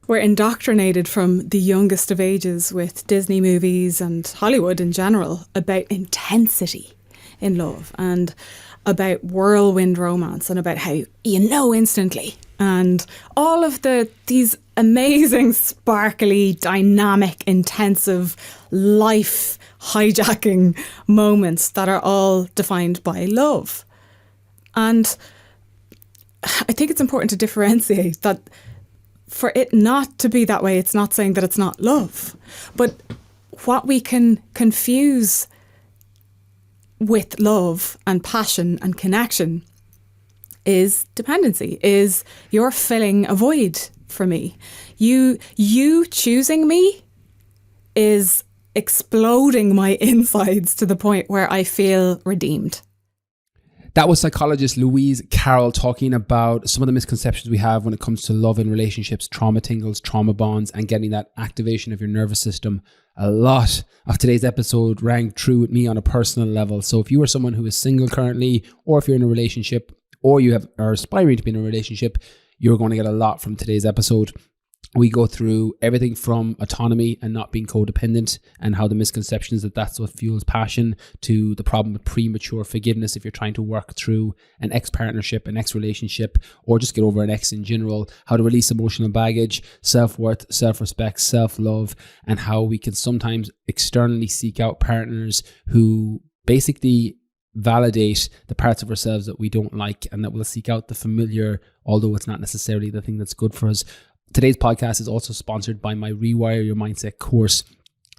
We're indoctrinated from the youngest of ages with Disney movies and Hollywood in general about intensity in love and about whirlwind romance and about how you know instantly and all of these amazing, sparkly, dynamic, intensive, life hijacking moments that are all defined by love. And I think it's important to differentiate that for it not to be that way, it's not saying that it's not love. But what we can confuse with love and passion and connection is dependency, is you're filling a void for me. You choosing me is exploding my insides to the point where I feel redeemed. That was psychologist Louize Carroll talking about some of the misconceptions we have when it comes to love and relationships, trauma tingles, trauma bonds, and getting that activation of your nervous system. A lot of today's episode rang true with me on a personal level. So if you are someone who is single currently, or if you're in a relationship, or you are aspiring to be in a relationship, you're going to get a lot from today's episode. We go through everything from autonomy and not being codependent and how the misconception is that that's what fuels passion, to the problem with premature forgiveness if you're trying to work through an ex-partnership, an ex-relationship, or just get over an ex in general, how to release emotional baggage, self-worth, self-respect, self-love, and how we can sometimes externally seek out partners who basically validate the parts of ourselves that we don't like, and that we'll seek out the familiar, although it's not necessarily the thing that's good for us. Today's podcast is also sponsored by my Rewire Your Mindset course.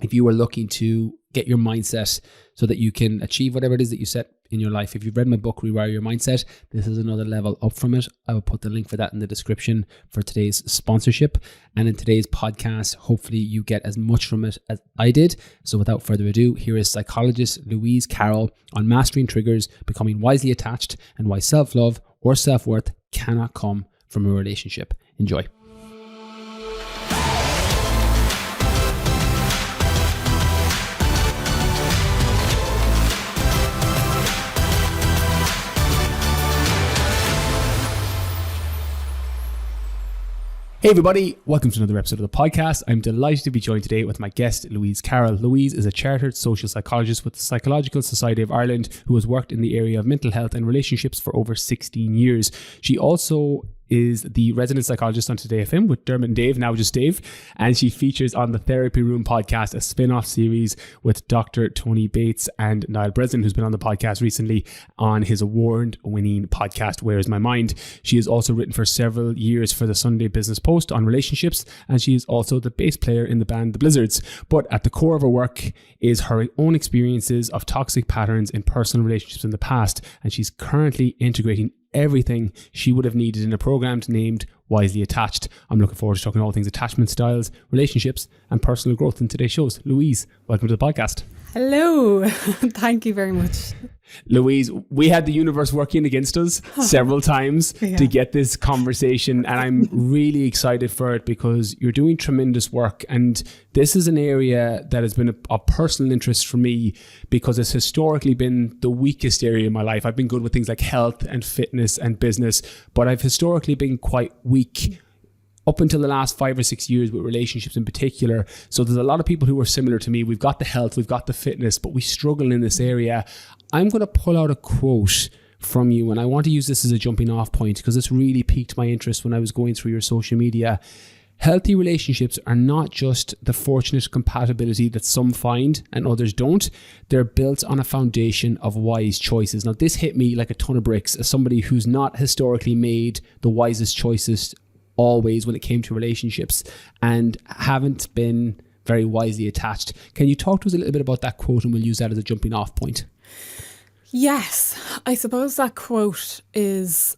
If you are looking to get your mindset so that you can achieve whatever it is that you set in your life, if you've read my book, Rewire Your Mindset, this is another level up from it. I will put the link for that in the description for today's sponsorship. And in today's podcast, hopefully you get as much from it as I did. So without further ado, here is psychologist Louize Carroll on mastering triggers, becoming wisely attached, and why self-love or self-worth cannot come from a relationship. Enjoy. Hey everybody, welcome to another episode of the podcast. I'm delighted to be joined today with my guest, Louize Carroll. Louize is a chartered social psychologist with the Psychological Society of Ireland who has worked in the area of mental health and relationships for over 16 years. She also is the resident psychologist on Today FM with Dermot and Dave, now just Dave, and she features on the Therapy Room podcast, a spin-off series with Dr. Tony Bates and Niall Breslin, who's been on the podcast recently on his award-winning podcast, Where Is My Mind? She has also written for several years for the Sunday Business Post on relationships, and she is also the bass player in the band The Blizzards. But at the core of her work is her own experiences of toxic patterns in personal relationships in the past, and she's currently integrating everything she would have needed in a program named Wisely Attached. I'm looking forward to talking all things attachment styles, relationships, and personal growth in today's shows. Louize, welcome to the podcast. Hello. Thank you very much. Louize, we had the universe working against us several times to get this conversation, and I'm really excited for it because you're doing tremendous work, and this is an area that has been a personal interest for me because it's historically been the weakest area in my life. I've been good with things like health and fitness and business, but I've historically been quite weak up until the last 5 or 6 years with relationships in particular. So there's a lot of people who are similar to me. We've got the health, we've got the fitness, but we struggle in this area. I'm going to pull out a quote from you, and I want to use this as a jumping off point because this really piqued my interest when I was going through your social media. Healthy relationships are not just the fortunate compatibility that some find and others don't. They're built on a foundation of wise choices. Now, this hit me like a ton of bricks as somebody who's not historically made the wisest choices always when it came to relationships and haven't been very wisely attached. Can you talk to us a little bit about that quote, and we'll use that as a jumping off point? Yes, I suppose that quote is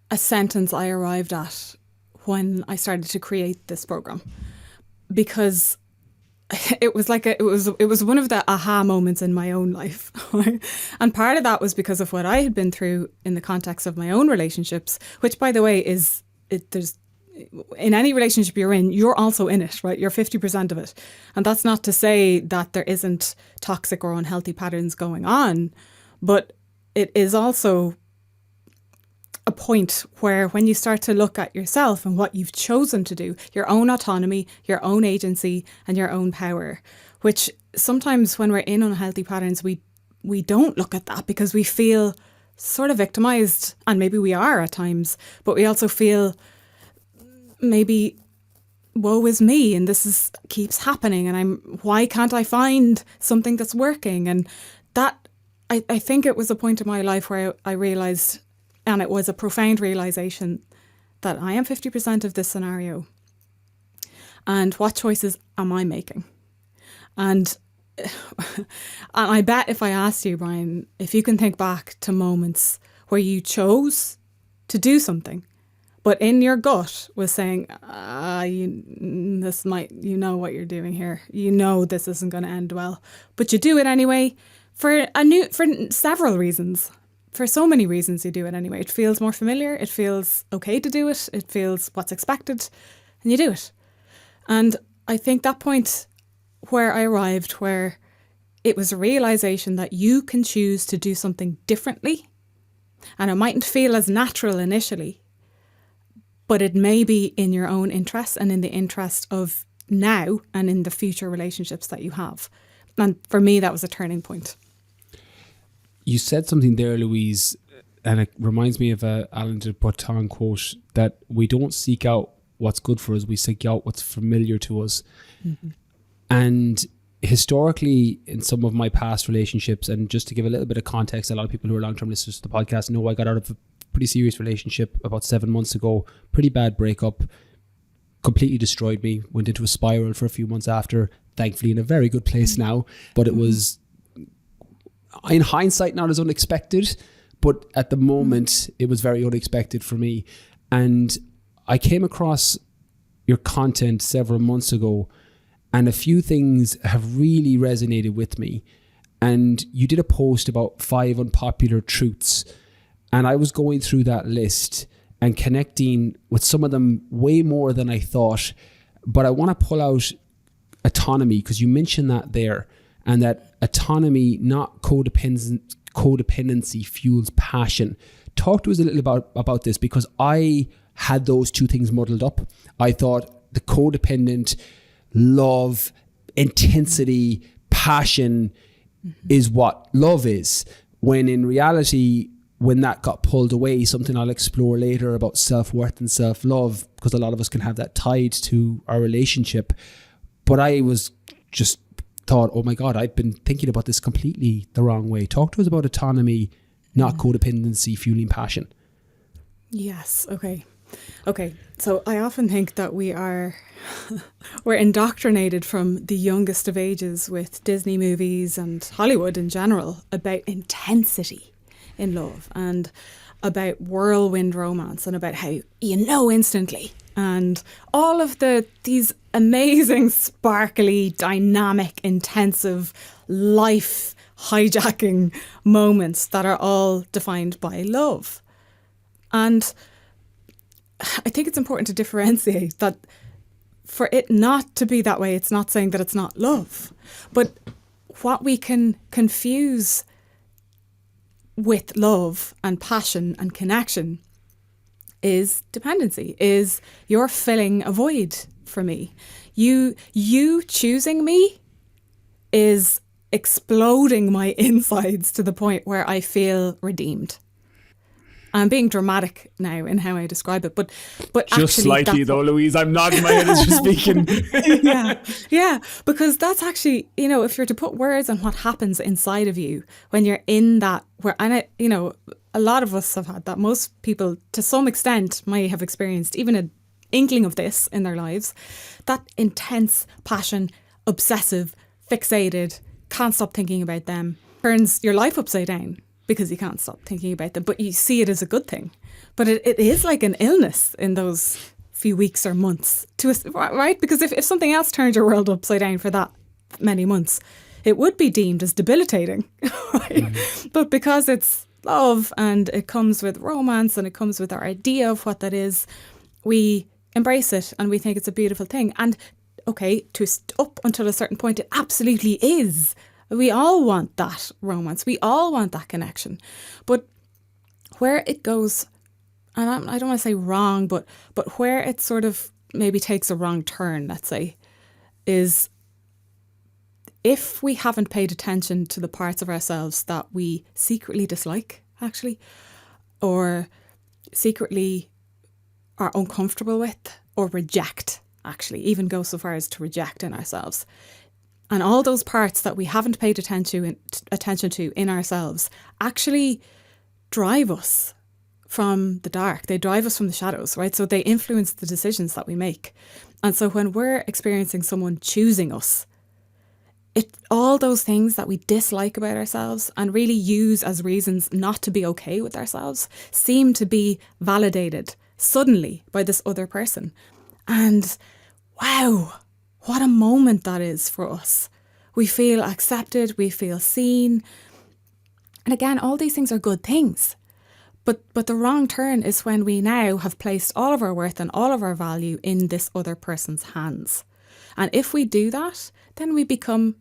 a sentence I arrived at when I started to create this program, because it was like it was one of the aha moments in my own life. And part of that was because of what I had been through in the context of my own relationships, which, by the way, there's in any relationship you're in, you're also in it, right? You're 50% of it. And that's not to say that there isn't toxic or unhealthy patterns going on, but it is also a point where when you start to look at yourself and what you've chosen to do, your own autonomy, your own agency and your own power, which sometimes when we're in unhealthy patterns, we don't look at that because we feel sort of victimized, and maybe we are at times, but we also feel maybe woe is me and keeps happening and why can't I find something that's working? And that I think it was a point in my life where I realized, and it was a profound realization, that I am 50% of this scenario. And what choices am I making? And I bet if I asked you, Brian, if you can think back to moments where you chose to do something, but in your gut was saying, you know what you're doing here. You know this isn't going to end well, but you do it anyway for several reasons. For so many reasons you do it anyway. It feels more familiar. It feels okay to do it. It feels what's expected, and you do it. And I think that point where I arrived, where it was a realization that you can choose to do something differently, and it mightn't feel as natural initially, but it may be in your own interest and in the interest of now and in the future relationships that you have. And for me, that was a turning point. You said something there, Louise, and it reminds me of a Alain de Botton quote, that we don't seek out what's good for us, we seek out what's familiar to us. Mm-hmm. And historically, in some of my past relationships, and just to give a little bit of context, a lot of people who are long-term listeners to the podcast know I got out of a pretty serious relationship about 7 months ago, pretty bad breakup, completely destroyed me, went into a spiral for a few months after, thankfully in a very good place now, but it was, in hindsight, not as unexpected, but at the moment it was very unexpected for me. And I came across your content several months ago, and a few things have really resonated with me. And you did a post about 5 unpopular truths, and I was going through that list and connecting with some of them way more than I thought. But I want to pull out autonomy, because you mentioned that there, and that autonomy, not codependency, fuels passion. Talk to us a little about this, because I had those two things muddled up. I thought the codependent love, intensity, passion is what love is, when in reality, when that got pulled away, something I'll explore later about self-worth and self-love, because a lot of us can have that tied to our relationship. But I was just thought, oh my God, I've been thinking about this completely the wrong way. Talk to us about autonomy, not codependency, fueling passion. Yes. Okay. So I often think that we're indoctrinated from the youngest of ages with Disney movies and Hollywood in general about intensity in love and about whirlwind romance and about how you know instantly and all of these amazing, sparkly, dynamic, intensive, life hijacking moments that are all defined by love. And I think it's important to differentiate that for it not to be that way, it's not saying that it's not love. But what we can confuse with love and passion and connection is dependency, is you're filling a void for me. You choosing me is exploding my insides to the point where I feel redeemed. I'm being dramatic now in how I describe it, but just slightly though, Louise. I'm nodding my head as you're speaking. yeah, because that's actually, if you're to put words on what happens inside of you when you're in that, a lot of us have had that. Most people, to some extent, might have experienced even an inkling of this in their lives. That intense passion, obsessive, fixated, can't stop thinking about them, turns your life upside down, because you can't stop thinking about them, but you see it as a good thing. But it is like an illness in those few weeks or months, right? Because if something else turned your world upside down for that many months, it would be deemed as debilitating, right? But because it's love and it comes with romance and it comes with our idea of what that is, we embrace it and we think it's a beautiful thing. And okay, up until a certain point, it absolutely is. We all want that romance. We all want that connection. But where it goes and I don't want to say wrong, but where it sort of maybe takes a wrong turn, let's say, is if we haven't paid attention to the parts of ourselves that we secretly dislike, actually, or secretly are uncomfortable with or reject, actually, even go so far as to reject in ourselves. And all those parts that we haven't paid attention to in ourselves actually drive us from the dark. They drive us from the shadows, right? So they influence the decisions that we make. And so when we're experiencing someone choosing us, all those things that we dislike about ourselves and really use as reasons not to be okay with ourselves seem to be validated suddenly by this other person. And wow, what a moment that is for us. We feel accepted, we feel seen. And again, all these things are good things. But the wrong turn is when we now have placed all of our worth and all of our value in this other person's hands. And if we do that, then we become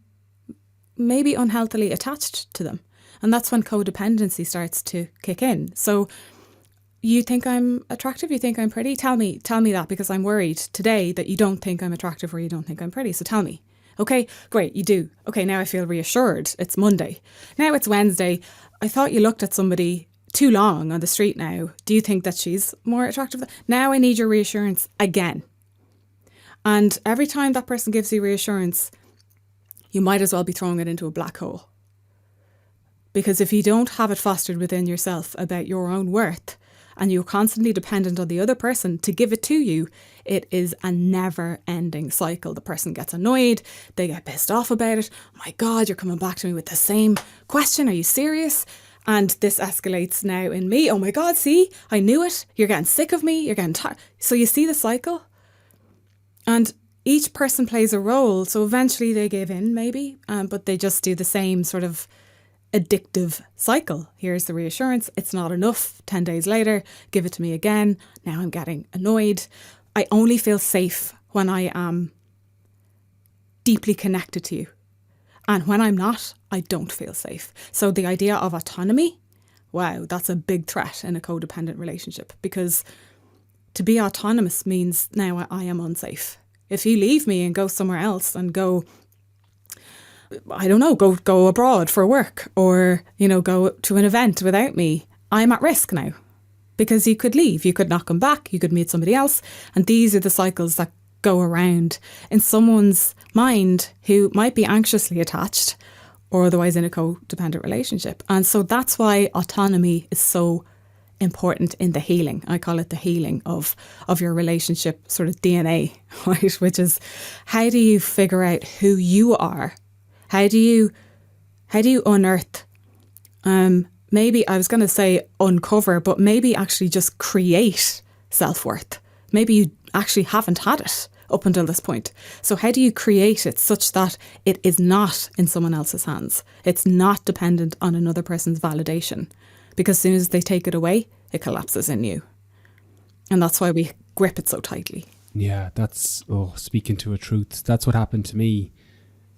maybe unhealthily attached to them. And that's when codependency starts to kick in. So you think I'm attractive? You think I'm pretty? Tell me that, because I'm worried today that you don't think I'm attractive or you don't think I'm pretty. So tell me. Okay, great, you do. Okay, now I feel reassured. It's Monday. Now it's Wednesday. I thought you looked at somebody too long on the street now. Do you think that she's more attractive? Now I need your reassurance again. And every time that person gives you reassurance, you might as well be throwing it into a black hole. Because if you don't have it fostered within yourself about your own worth, and you're constantly dependent on the other person to give it to you, it is a never-ending cycle. The person gets annoyed, they get pissed off about it. Oh my God, you're coming back to me with the same question. Are you serious? And this escalates now in me. Oh my God, see, I knew it. You're getting sick of me. You're getting tired. So you see the cycle? And each person plays a role. So eventually they give in, maybe, but they just do the same sort of addictive cycle. Here's the reassurance. It's not enough. 10 days later, give it to me again. Now I'm getting annoyed. I only feel safe when I am deeply connected to you. And when I'm not, I don't feel safe. So the idea of autonomy, wow, that's a big threat in a codependent relationship, because to be autonomous means now I am unsafe. If you leave me and go somewhere else and go, I don't know, go abroad for work, or, go to an event without me, I'm at risk now, because you could leave, you could not come back, you could meet somebody else. And these are the cycles that go around in someone's mind who might be anxiously attached or otherwise in a codependent relationship. And so that's why autonomy is so important in the healing. I call it the healing of your relationship sort of DNA, right? Which is, how do you figure out who you are? How do you unearth, maybe I was going to say uncover, but maybe actually just create self-worth? Maybe you actually haven't had it up until this point. So how do you create it such that it is not in someone else's hands? It's not dependent on another person's validation, because as soon as they take it away, it collapses in you. And that's why we grip it so tightly. Yeah, that's, speaking to a truth. That's what happened to me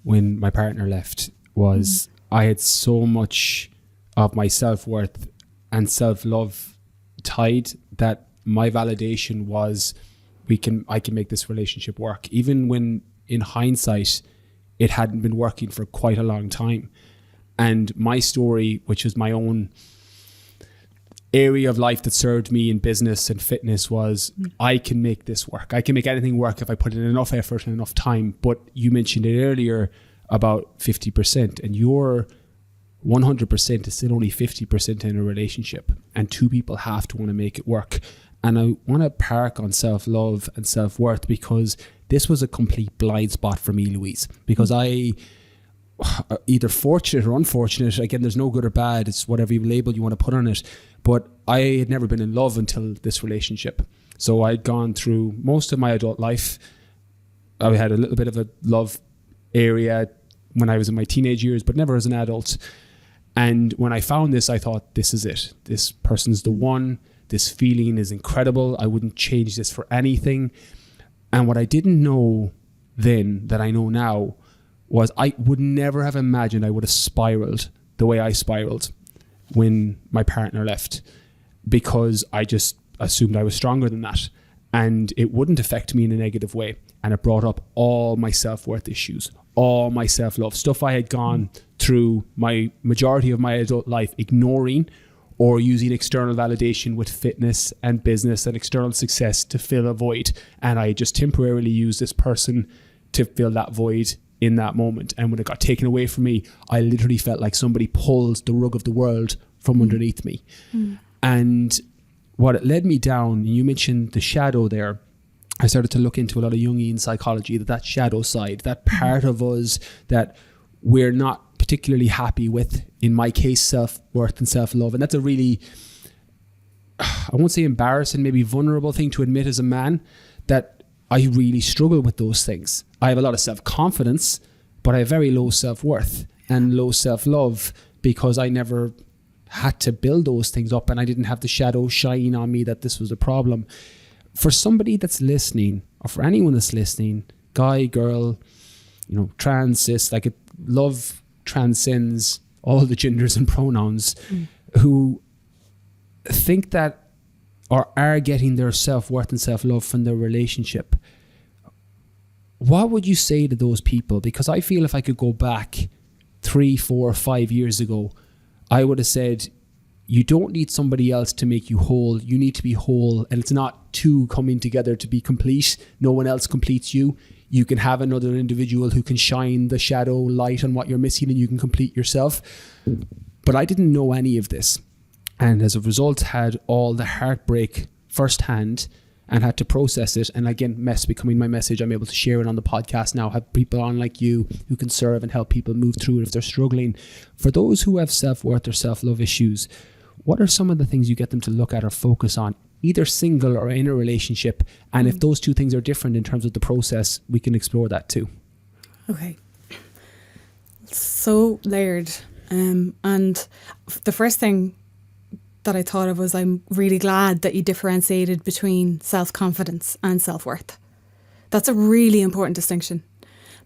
when my partner left. Was I had so much of my self-worth and self-love tied that my validation was, I can make this relationship work, even when in hindsight it hadn't been working for quite a long time. And my story, which was my own area of life that served me in business and fitness, was I can make this work. I can make anything work if I put in enough effort and enough time. But you mentioned it earlier about 50%, and your 100% is still only 50% in a relationship, and two people have to want to make it work. And I want to park on self-love and self-worth, because this was a complete blind spot for me, Louize, because I, either fortunate or unfortunate, again, there's no good or bad, it's whatever label you want to put on it, but I had never been in love until this relationship. So I'd gone through most of my adult life. I had a little bit of a love area when I was in my teenage years, but never as an adult. And when I found this, I thought, this is it. This person's the one. This feeling is incredible. I wouldn't change this for anything. And what I didn't know then that I know now was I would never have imagined I would have spiraled the way I spiraled when my partner left, because I assumed I was stronger than that, and it wouldn't affect me in a negative way. And it brought up all my self-worth issues, all my self-love, stuff I had gone through my majority of my adult life ignoring, or using external validation with fitness and business and external success to fill a void. And I just temporarily used this person to fill that void in that moment. And when it got taken away from me, I literally felt like somebody pulled the rug of the world from underneath me. And what it led me down, you mentioned the shadow there. I started to look into a lot of Jungian psychology, that shadow side, that part of us that we're not particularly happy with, in my case, self-worth and self-love. And that's a really, I won't say embarrassing, maybe vulnerable thing to admit as a man, that I really struggle with those things. I have a lot of self-confidence, but I have very low self-worth and low self-love because I never had to build those things up, and I didn't have the shadow shine on me that this was a problem. For somebody that's listening, or for anyone that's listening, guy, girl, trans, cis, like love transcends all the genders and pronouns, who think that or are getting their self-worth and self-love from their relationship. What would you say to those people? Because I feel if I could go back 3, 4, 5 years ago, I would have said, you don't need somebody else to make you whole. You need to be whole. And it's not two coming together to be complete. No one else completes you. You can have another individual who can shine the shadow light on what you're missing, and you can complete yourself. But I didn't know any of this. And as a result, had all the heartbreak firsthand and had to process it. And again, mess becoming my message, I'm able to share it on the podcast now, have people on like you who can serve and help people move through it if they're struggling. For those who have self-worth or self-love issues, what are some of the things you get them to look at or focus on, either single or in a relationship? And if those two things are different in terms of the process, we can explore that too. Okay. So layered. And the first thing that I thought of was, I'm really glad that you differentiated between self-confidence and self-worth. That's a really important distinction,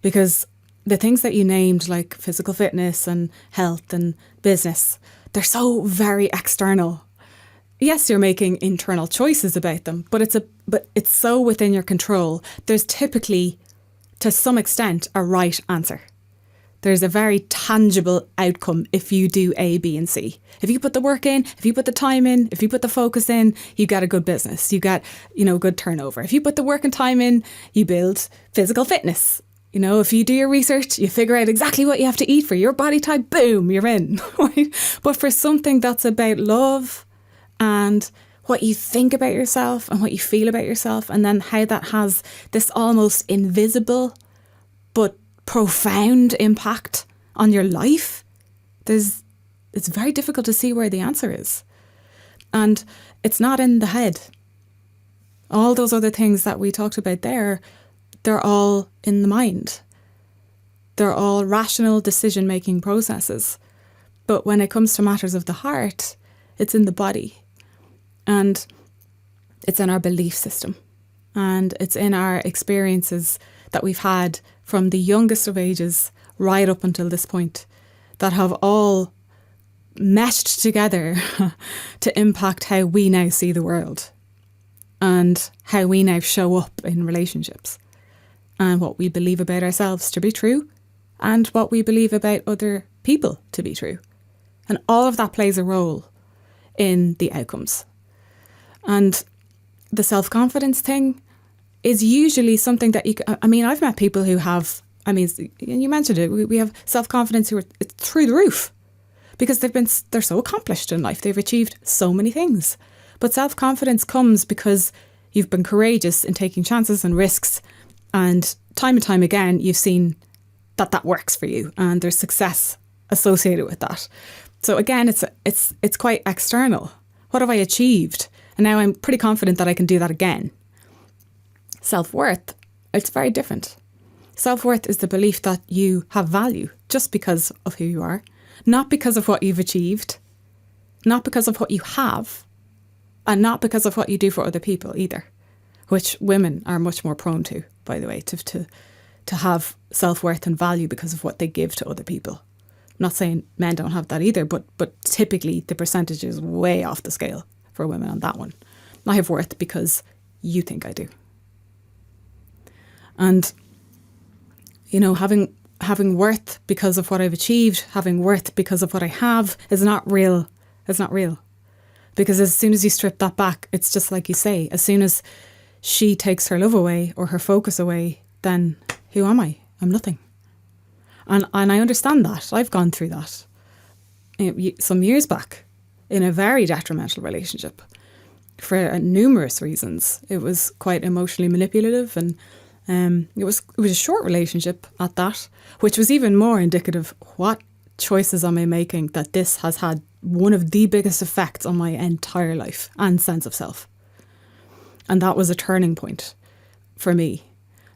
because the things that you named, like physical fitness and health and business, they're so very external. Yes, you're making internal choices about them, but it's so within your control. There's typically, to some extent, a right answer. There's a very tangible outcome if you do A, B, and C. If you put the work in, if you put the time in, if you put the focus in, you get a good business. You get, good turnover. If you put the work and time in, you build physical fitness. If you do your research, you figure out exactly what you have to eat for your body type, boom, you're in. Right? But for something that's about love and what you think about yourself and what you feel about yourself, and then how that has this almost invisible but profound impact on your life, it's very difficult to see where the answer is. And it's not in the head. All those other things that we talked about there, they're all in the mind. They're all rational decision-making processes. But when it comes to matters of the heart, it's in the body. And it's in our belief system. And it's in our experiences that we've had from the youngest of ages right up until this point, that have all meshed together to impact how we now see the world and how we now show up in relationships, and what we believe about ourselves to be true and what we believe about other people to be true. And all of that plays a role in the outcomes. And the self-confidence thing is usually something that I've met people who have, and you mentioned it, we have self-confidence who are through the roof because they're so accomplished in life. They've achieved so many things. But self-confidence comes because you've been courageous in taking chances and risks, and time again, you've seen that works for you, and there's success associated with that. So again, it's quite external. What have I achieved? And now I'm pretty confident that I can do that again. Self-worth, it's very different. Self-worth is the belief that you have value just because of who you are, not because of what you've achieved, not because of what you have, and not because of what you do for other people either, which women are much more prone to, by the way, to have self-worth and value because of what they give to other people. I'm not saying men don't have that either, but typically the percentage is way off the scale for women on that one. I have worth because you think I do. And, you know, having worth because of what I've achieved, having worth because of what I have is not real. It's not real. Because as soon as you strip that back, it's just like you say, as soon as she takes her love away or her focus away, then who am I? I'm nothing. And I understand that. I've gone through that some years back in a very detrimental relationship for numerous reasons. It was quite emotionally manipulative, and it was a short relationship at that, which was even more indicative. What choices am I making that this has had one of the biggest effects on my entire life and sense of self? And that was a turning point for me,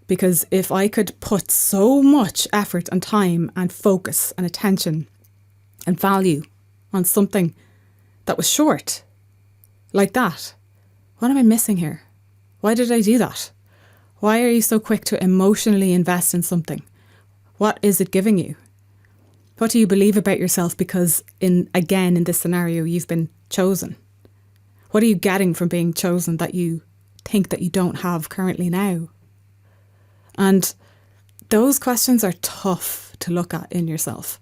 because if I could put so much effort and time and focus and attention and value on something that was short like that, what am I missing here? Why did I do that? Why are you so quick to emotionally invest in something? What is it giving you? What do you believe about yourself because, in this scenario, you've been chosen? What are you getting from being chosen that you think that you don't have currently now? And those questions are tough to look at in yourself.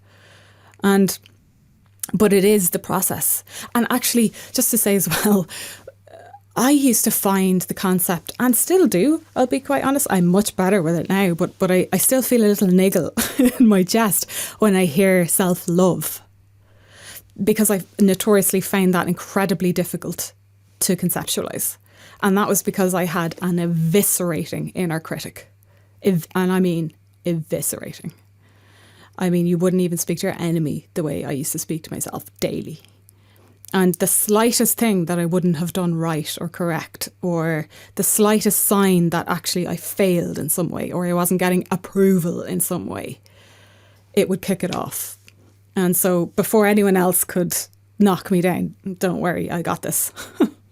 But it is the process. And actually, just to say as well, I used to find the concept, and still do, I'll be quite honest, I'm much better with it now, but I still feel a little niggle in my chest when I hear self-love, because I've notoriously found that incredibly difficult to conceptualise. And that was because I had an eviscerating inner critic. And I mean eviscerating. I mean, you wouldn't even speak to your enemy the way I used to speak to myself daily. And the slightest thing that I wouldn't have done right or correct, or the slightest sign that actually I failed in some way, or I wasn't getting approval in some way, it would kick it off. And so before anyone else could knock me down, don't worry, I got this.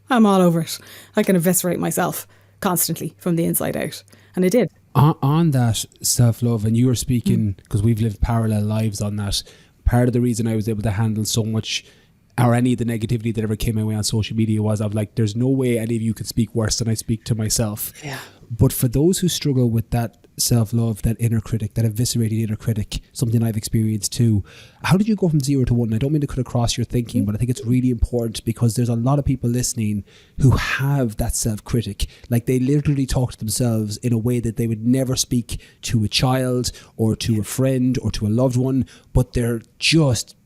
I'm all over it. I can eviscerate myself constantly from the inside out. And I did. On that self-love, and you were speaking, because we've lived parallel lives on that, part of the reason I was able to handle so much or any of the negativity that ever came my way on social media was I'm like, there's no way any of you could speak worse than I speak to myself. Yeah. But for those who struggle with that self-love, that inner critic, that eviscerated inner critic, something I've experienced too, how did you go from 0 to 1? I don't mean to cut across your thinking, but I think it's really important because there's a lot of people listening who have that self-critic. Like they literally talk to themselves in a way that they would never speak to a child or to a friend or to a loved one, but they're just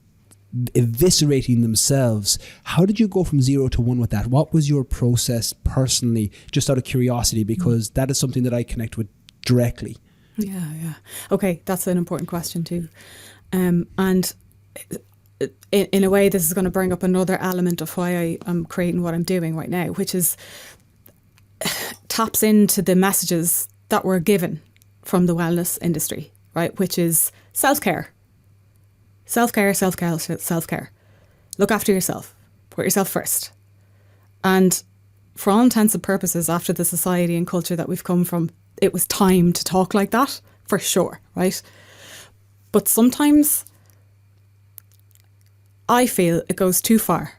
eviscerating themselves. How did you go from 0 to 1 with that? What was your process personally, just out of curiosity, because that is something that I connect with directly. Yeah. Okay, that's an important question too. And in a way, this is going to bring up another element of why I am creating what I'm doing right now, which is taps into the messages that were given from the wellness industry, right? Which is self-care. Self-care. Look after yourself. Put yourself first. And for all intents and purposes, after the society and culture that we've come from, it was time to talk like that, for sure, right? But sometimes I feel it goes too far,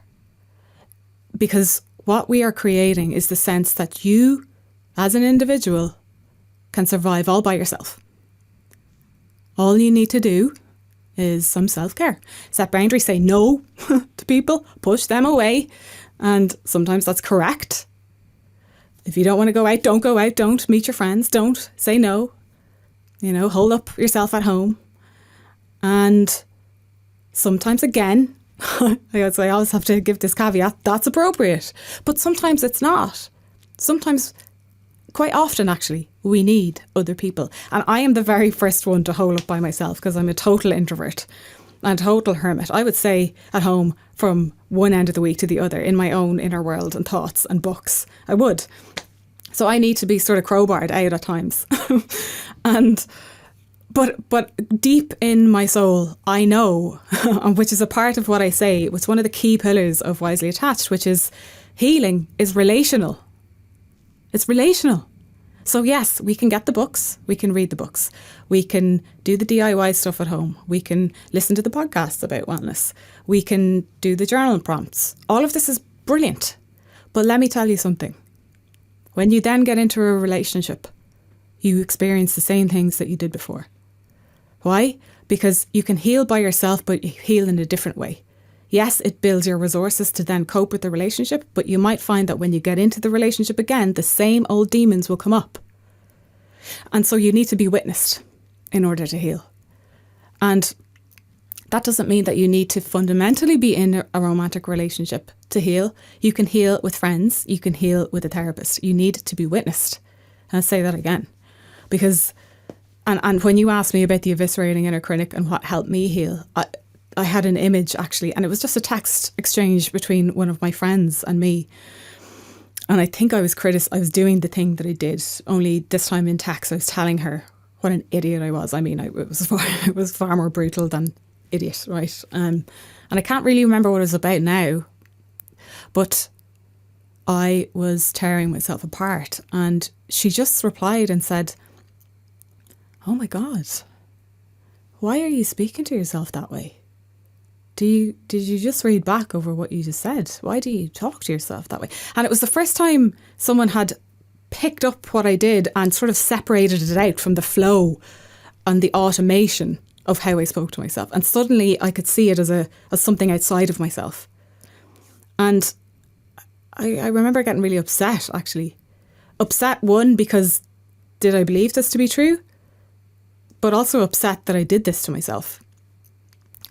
because what we are creating is the sense that you, as an individual, can survive all by yourself. All you need to do is some self-care. Set boundaries, say no to people, push them away. And sometimes that's correct. If you don't want to go out, don't go out. Don't meet your friends. Don't say no. Hold up yourself at home. And sometimes, again, I always have to give this caveat, that's appropriate. But sometimes it's not. Sometimes, quite often actually, we need other people. And I am the very first one to hole up by myself because I'm a total introvert and total hermit. I would say at home from one end of the week to the other in my own inner world and thoughts and books. I would. So I need to be sort of crowbarred out at times. But deep in my soul, I know, which is a part of what I say, it's one of the key pillars of Wisely Attached, which is healing is relational. It's relational. So yes, we can get the books, we can read the books, we can do the DIY stuff at home, we can listen to the podcasts about wellness, we can do the journal prompts. All of this is brilliant. But let me tell you something. When you then get into a relationship, you experience the same things that you did before. Why? Because you can heal by yourself, but you heal in a different way. Yes, it builds your resources to then cope with the relationship, but you might find that when you get into the relationship again, the same old demons will come up. And so you need to be witnessed in order to heal. And that doesn't mean that you need to fundamentally be in a romantic relationship to heal. You can heal with friends. You can heal with a therapist. You need to be witnessed. And I'll say that again. Because, and when you asked me about the eviscerating inner critic and what helped me heal, I had an image actually, and it was just a text exchange between one of my friends and me. And I think I was doing the thing that I did, only this time in text I was telling her what an idiot I was. I mean, it was far more brutal than idiot, right? And I can't really remember what it was about now, but I was tearing myself apart. And she just replied and said, "Oh my God, why are you speaking to yourself that way? Did you just read back over what you just said? Why do you talk to yourself that way?" And it was the first time someone had picked up what I did and sort of separated it out from the flow and the automation of how I spoke to myself. And suddenly I could see it as something outside of myself. And I remember getting really upset, actually. Upset, one, because did I believe this to be true? But also upset that I did this to myself.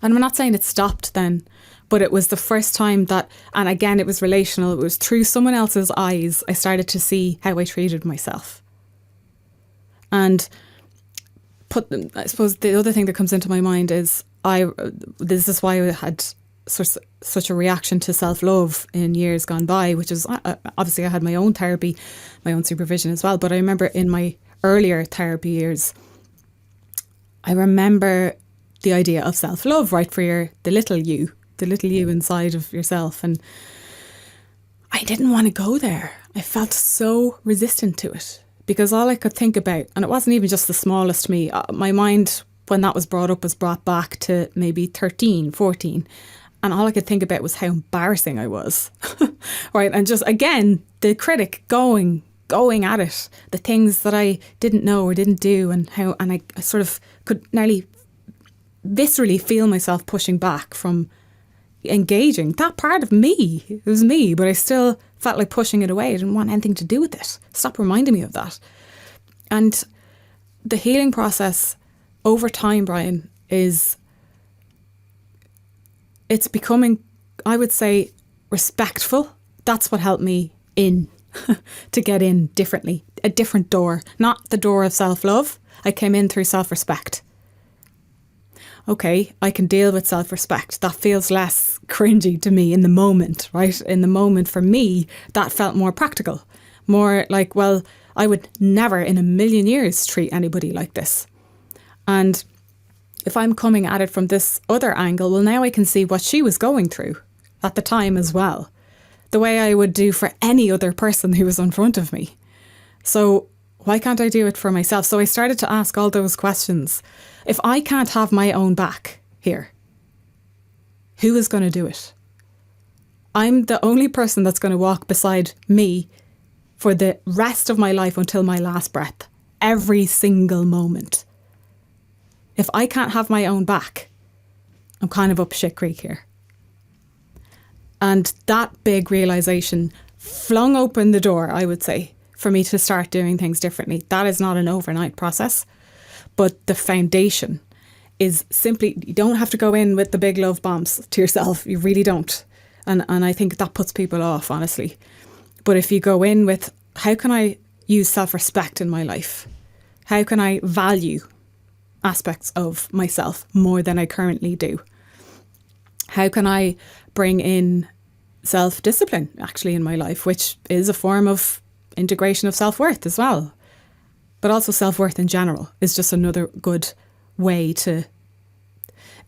And I'm not saying it stopped then, but it was the first time that, and again, it was relational. It was through someone else's eyes, I started to see how I treated myself. And I suppose the other thing that comes into my mind is this is why I had such a reaction to self-love in years gone by, which is obviously I had my own therapy, my own supervision as well. But I remember in my earlier therapy years, I remember the idea of self-love, right, for the little you inside of yourself. And I didn't want to go there. I felt so resistant to it because all I could think about, and it wasn't even just the smallest me, my mind, when that was brought up, was brought back to maybe 13, 14. And all I could think about was how embarrassing I was, right? And just, again, the critic going at it, the things that I didn't know or didn't do, and I sort of could nearly viscerally feel myself pushing back from engaging. That part of me, it was me, but I still felt like pushing it away. I didn't want anything to do with it. Stop reminding me of that. And the healing process over time, Brian, it's becoming, I would say, respectful. That's what helped me to get in differently, a different door, not the door of self-love. I came in through self-respect. Okay, I can deal with self-respect. That feels less cringy to me in the moment, right? In the moment, for me, that felt more practical. More like, well, I would never in a million years treat anybody like this. And if I'm coming at it from this other angle, well, now I can see what she was going through at the time as well. The way I would do for any other person who was in front of me. So why can't I do it for myself? So I started to ask all those questions. If I can't have my own back here, who is going to do it? I'm the only person that's going to walk beside me for the rest of my life until my last breath, every single moment. If I can't have my own back, I'm kind of up shit creek here. And that big realisation flung open the door, I would say, for me to start doing things differently. That is not an overnight process. But the foundation is simply, you don't have to go in with the big love bombs to yourself. You really don't. And I think that puts people off, honestly. But if you go in with, how can I use self-respect in my life? How can I value aspects of myself more than I currently do? How can I bring in self-discipline actually in my life, which is a form of integration of self-worth as well? But also self-worth in general is just another good way to...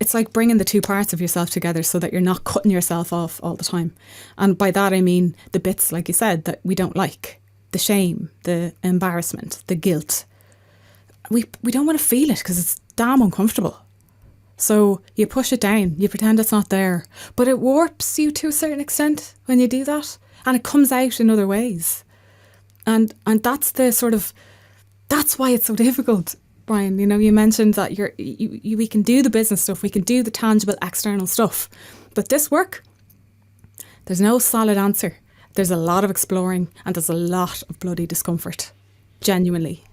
It's like bringing the two parts of yourself together so that you're not cutting yourself off all the time. And by that I mean the bits, like you said, that we don't like. The shame, the embarrassment, the guilt. We don't want to feel it because it's damn uncomfortable. So you push it down, you pretend it's not there. But it warps you to a certain extent when you do that. And it comes out in other ways. And that's that's why it's so difficult, Brian. You know, you mentioned that we can do the business stuff, we can do the tangible external stuff. But this work, there's no solid answer. There's a lot of exploring and there's a lot of bloody discomfort, genuinely.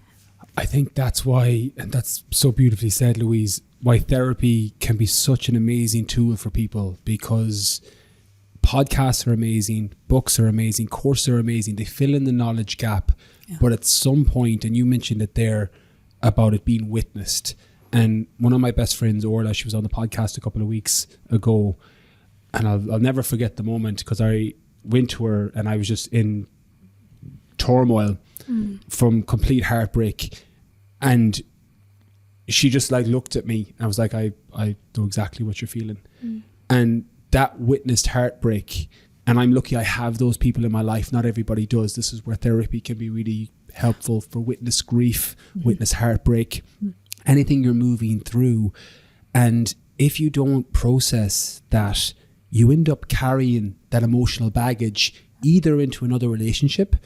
I think that's why, and that's so beautifully said, Louise, why therapy can be such an amazing tool for people, because podcasts are amazing, books are amazing, courses are amazing. They fill in the knowledge gap. Yeah. But at some point, and you mentioned it there about it being witnessed. And one of my best friends, Orla, she was on the podcast a couple of weeks ago, and I'll never forget the moment, because I went to her and I was just in turmoil from complete heartbreak, and she just like looked at me. I was like, I know exactly what you're feeling. And that witnessed heartbreak, and I'm lucky I have those people in my life. Not everybody does. This is where therapy can be really helpful for witness grief, witness heartbreak, anything you're moving through. And if you don't process that, you end up carrying that emotional baggage either into another relationship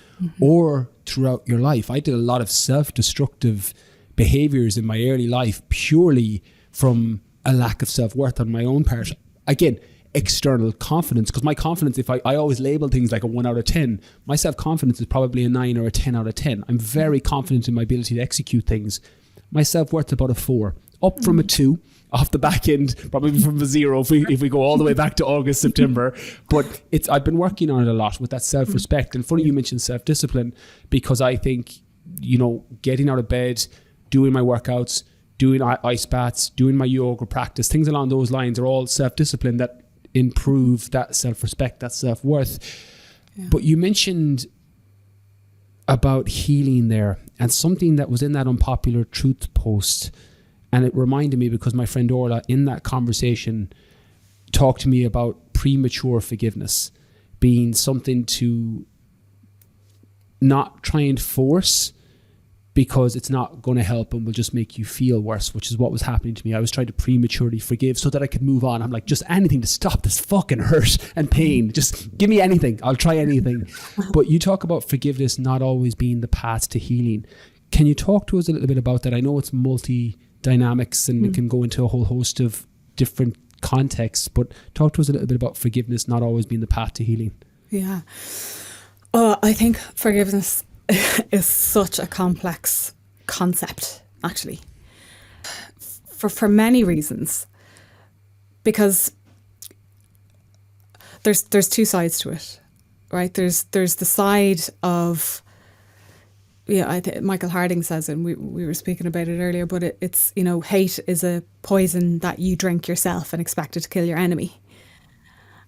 or throughout your life. I did a lot of self-destructive behaviors in my early life purely from a lack of self-worth on my own part. Again, external confidence, because my confidence, if I always label things like a 1 out of 10, my self-confidence is probably a 9 or a 10 out of 10. I'm very confident in my ability to execute things. My self-worth is about a 4, up from a 2 off the back end, probably from a 0 if we go all the way back to August, September. But I've been working on it a lot with that self-respect. And funny you mentioned self-discipline, because I think, you know, getting out of bed, doing my workouts, doing ice baths, doing my yoga practice, things along those lines are all self-discipline that improve that self-respect, that self-worth. Yeah. But you mentioned about healing there, and something that was in that unpopular truth post, and it reminded me because my friend Orla in that conversation talked to me about premature forgiveness being something to not try and force, because it's not going to help and will just make you feel worse, which is what was happening to me. I was trying to prematurely forgive so that I could move on. I'm like, just anything to stop this fucking hurt and pain. Just give me anything. I'll try anything. But you talk about forgiveness not always being the path to healing. Can you talk to us a little bit about that? I know it's multi-dynamics and it can go into a whole host of different contexts, but talk to us a little bit about forgiveness not always being the path to healing. Yeah. I think forgiveness is such a complex concept, actually, for many reasons, because there's two sides to it, right? There's the side of, I think Michael Harding says it, and we were speaking about it earlier, but it's, you know, hate is a poison that you drink yourself and expect it to kill your enemy.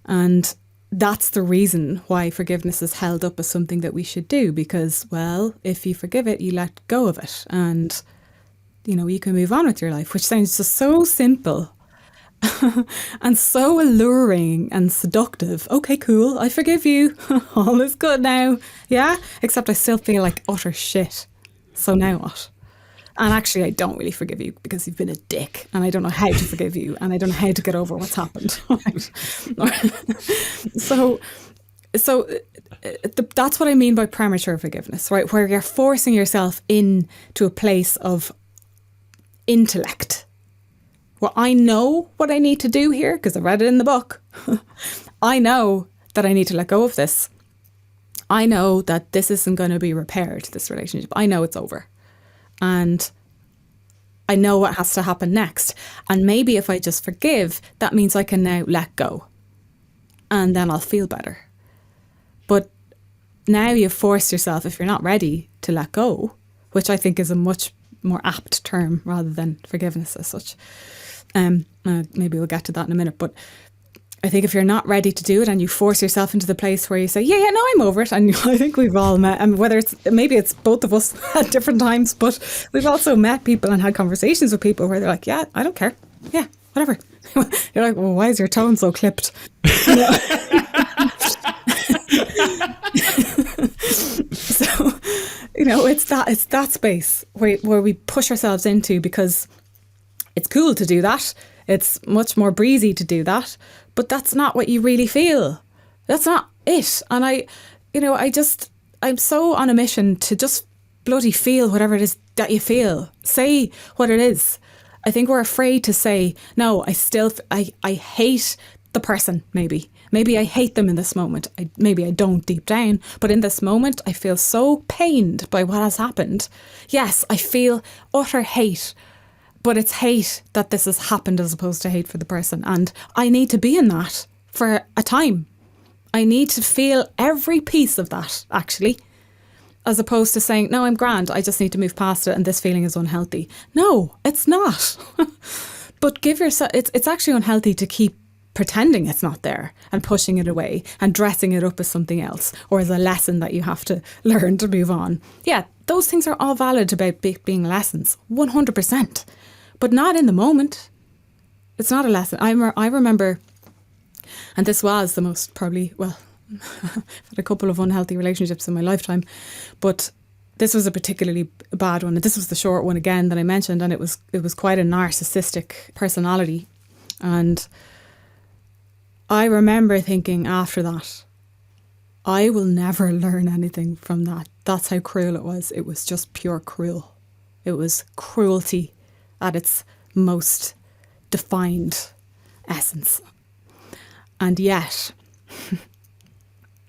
And that's the reason why forgiveness is held up as something that we should do, because, well, if you forgive it, you let go of it and, you know, you can move on with your life, which sounds just so simple and so alluring and seductive. Okay, cool. I forgive you. All is good now. Yeah. Except I still feel like utter shit. So now what? And actually, I don't really forgive you because you've been a dick, and I don't know how to forgive you, and I don't know how to get over what's happened. So that's what I mean by premature forgiveness, right? Where you're forcing yourself into a place of intellect. Well, I know what I need to do here because I read it in the book. I know that I need to let go of this. I know that this isn't going to be repaired, this relationship. I know it's over. And I know what has to happen next. And maybe if I just forgive, that means I can now let go. And then I'll feel better. But now you've forced yourself, if you're not ready to let go, which I think is a much more apt term rather than forgiveness as such. Maybe we'll get to that in a minute. But I think if you're not ready to do it and you force yourself into the place where you say, yeah, no, I'm over it. And I think we've all met, and whether maybe it's both of us at different times, but we've also met people and had conversations with people where they're like, yeah, I don't care. Yeah, whatever. You're like, well, why is your tone so clipped? So, you know, it's that space where we push ourselves into, because it's cool to do that. It's much more breezy to do that, but that's not what you really feel. That's not it. And I'm so on a mission to just bloody feel whatever it is that you feel. Say what it is. I think we're afraid to say, no, I hate the person, maybe. Maybe I hate them in this moment. Maybe I don't deep down, but in this moment, I feel so pained by what has happened. Yes, I feel utter hate, but it's hate that this has happened as opposed to hate for the person. And I need to be in that for a time. I need to feel every piece of that, actually, as opposed to saying, no, I'm grand, I just need to move past it and this feeling is unhealthy. No, it's not. But give yourself, it's actually unhealthy to keep pretending it's not there and pushing it away and dressing it up as something else or as a lesson that you have to learn to move on. Yeah, those things are all valid about being lessons, 100%, but not in the moment. It's not a lesson. I remember, and this was the most probably, well, I've had a couple of unhealthy relationships in my lifetime, but this was a particularly bad one. And this was the short one again that I mentioned, and it was quite a narcissistic personality. And I remember thinking after that, I will never learn anything from that. That's how cruel it was. It was just pure cruel. It was cruelty at its most defined essence. And yet,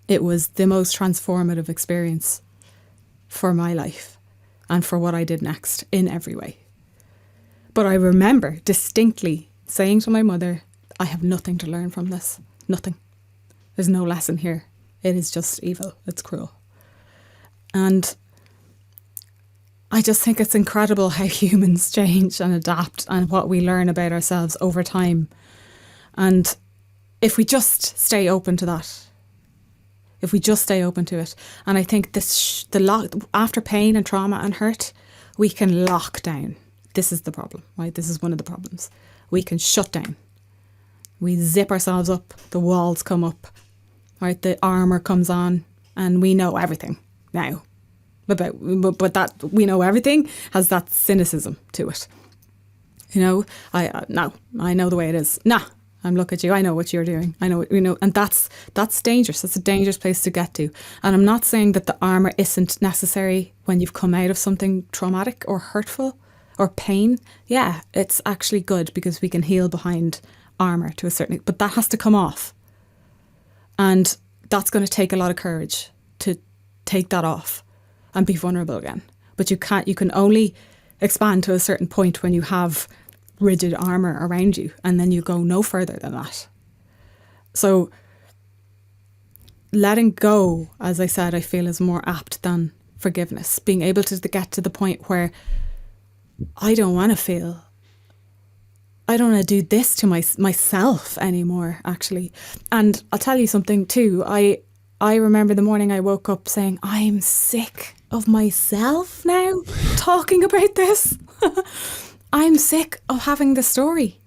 it was the most transformative experience for my life and for what I did next in every way. But I remember distinctly saying to my mother, I have nothing to learn from this. Nothing. There's no lesson here. It is just evil. It's cruel. And I just think it's incredible how humans change and adapt and what we learn about ourselves over time. And if we just stay open to that, if we just stay open to it. And I think after pain and trauma and hurt, we can lock down. This is the problem, right? This is one of the problems. We can shut down. We zip ourselves up. The walls come up, right? The armor comes on, and we know everything now. But that we know everything has that cynicism to it. I know the way it is. Nah. I'm looking at you. I know what you're doing. I know, and that's dangerous. That's a dangerous place to get to. And I'm not saying that the armor isn't necessary when you've come out of something traumatic or hurtful or pain. Yeah, it's actually good because we can heal behind armor to a certain, but that has to come off. And that's going to take a lot of courage to take that off and be vulnerable again. But you can only expand to a certain point when you have rigid armor around you, and then you go no further than that. So letting go, as I said, I feel is more apt than forgiveness. Being able to get to the point where I don't want to do this to myself anymore, actually. And I'll tell you something too. I remember the morning I woke up saying, I'm sick of myself now talking about this. I'm sick of having the story.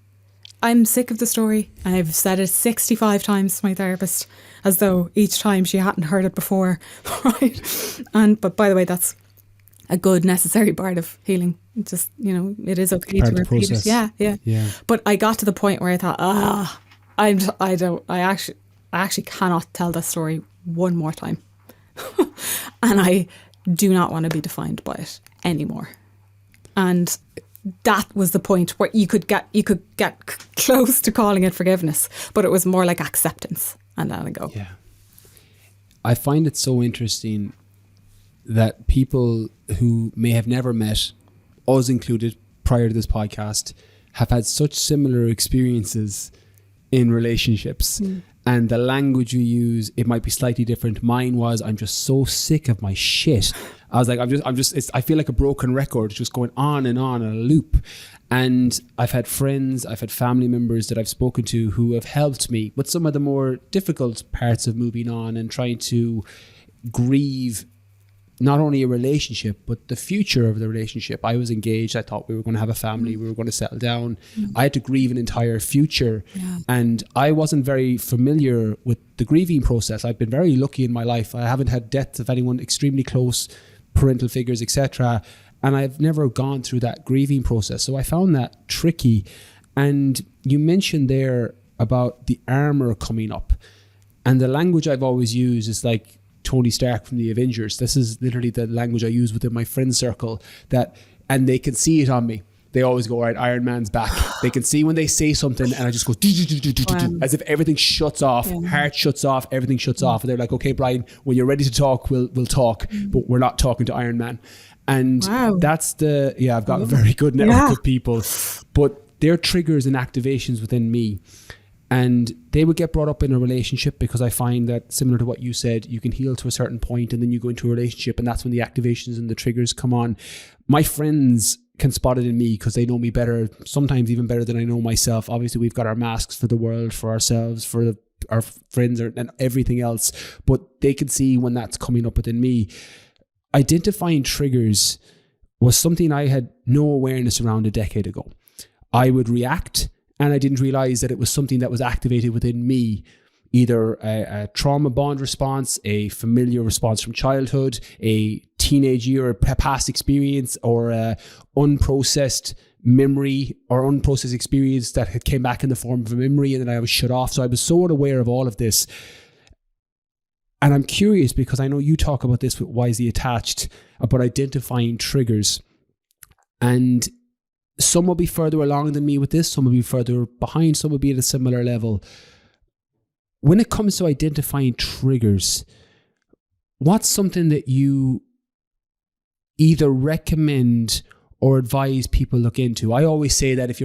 I'm sick of the story. I've said it 65 times to my therapist, as though each time she hadn't heard it before, right? But by the way, that's a good, necessary part of healing. It just, it is okay to repeat it. Yeah. But I got to the point where I thought, I actually cannot tell this story one more time. And I do not want to be defined by it anymore. And that was the point where you could get close to calling it forgiveness, but it was more like acceptance and letting go. Yeah. I find it so interesting that people who may have never met, us included, prior to this podcast, have had such similar experiences in relationships. And the language you use, it might be slightly different. Mine was, I'm just so sick of my shit. I was like, I feel like a broken record, just going on and on in a loop. And I've had friends, I've had family members that I've spoken to who have helped me with some of the more difficult parts of moving on and trying to grieve not only a relationship, but the future of the relationship. I was engaged. I thought we were going to have a family. We were going to settle down. I had to grieve an entire future. Yeah. And I wasn't very familiar with the grieving process. I've been very lucky in my life. I haven't had death of anyone extremely close, parental figures, etc. And I've never gone through that grieving process. So I found that tricky. And you mentioned there about the armor coming up. And the language I've always used is like, Tony Stark from the Avengers. This is literally the language I use within my friend circle, and they can see it on me. They always go, all right, Iron Man's back. They can see when they say something, and I just go, as if everything shuts off, heart shuts off, everything shuts off. And they're like, okay, Brian, when you're ready to talk, we'll talk, but we're not talking to Iron Man. And that's I've got a very good network of people, but they're triggers and activations within me. And they would get brought up in a relationship, because I find that, similar to what you said, you can heal to a certain point and then you go into a relationship, and that's when the activations and the triggers come on. My friends can spot it in me because they know me better, sometimes even better than I know myself. Obviously, we've got our masks for the world, for ourselves, for our friends, and everything else, but they can see when that's coming up within me. Identifying triggers was something I had no awareness around a decade ago. I would react, and I didn't realize that it was something that was activated within me, either a trauma bond response, a familiar response from childhood, a teenage year, a past experience, or a unprocessed memory or unprocessed experience that had came back in the form of a memory, and then I was shut off. So I was so unaware of all of this. And I'm curious, because I know you talk about this with Wisely Attached, about identifying triggers. And some will be further along than me with this, some will be further behind, some will be at a similar level. When it comes to identifying triggers, what's something that you either recommend or advise people look into? I always say that if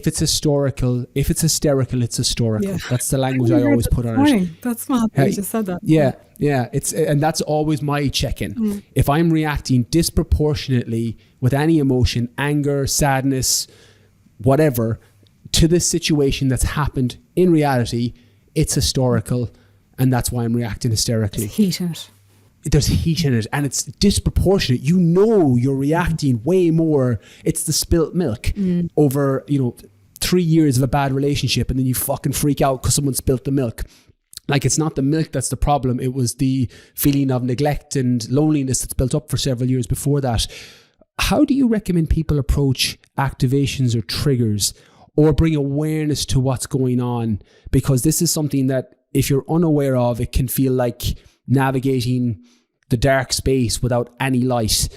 it's hysterical, it's historical. Yeah. That's the language I always put on it. That's smart. You just said that. Yeah. And that's always my check-in. If I'm reacting disproportionately with any emotion, anger, sadness, whatever, to this situation that's happened in reality, it's historical, and that's why I'm reacting hysterically. There's heat in it. There's heat in it, and it's disproportionate. You know you're reacting way more. It's the spilt milk over, 3 years of a bad relationship, and then you fucking freak out because someone spilt the milk. Like, it's not the milk that's the problem. It was the feeling of neglect and loneliness that's built up for several years before that. How do you recommend people approach activations or triggers, or bring awareness to what's going on? Because this is something that, if you're unaware of, it can feel like navigating the dark space without any light.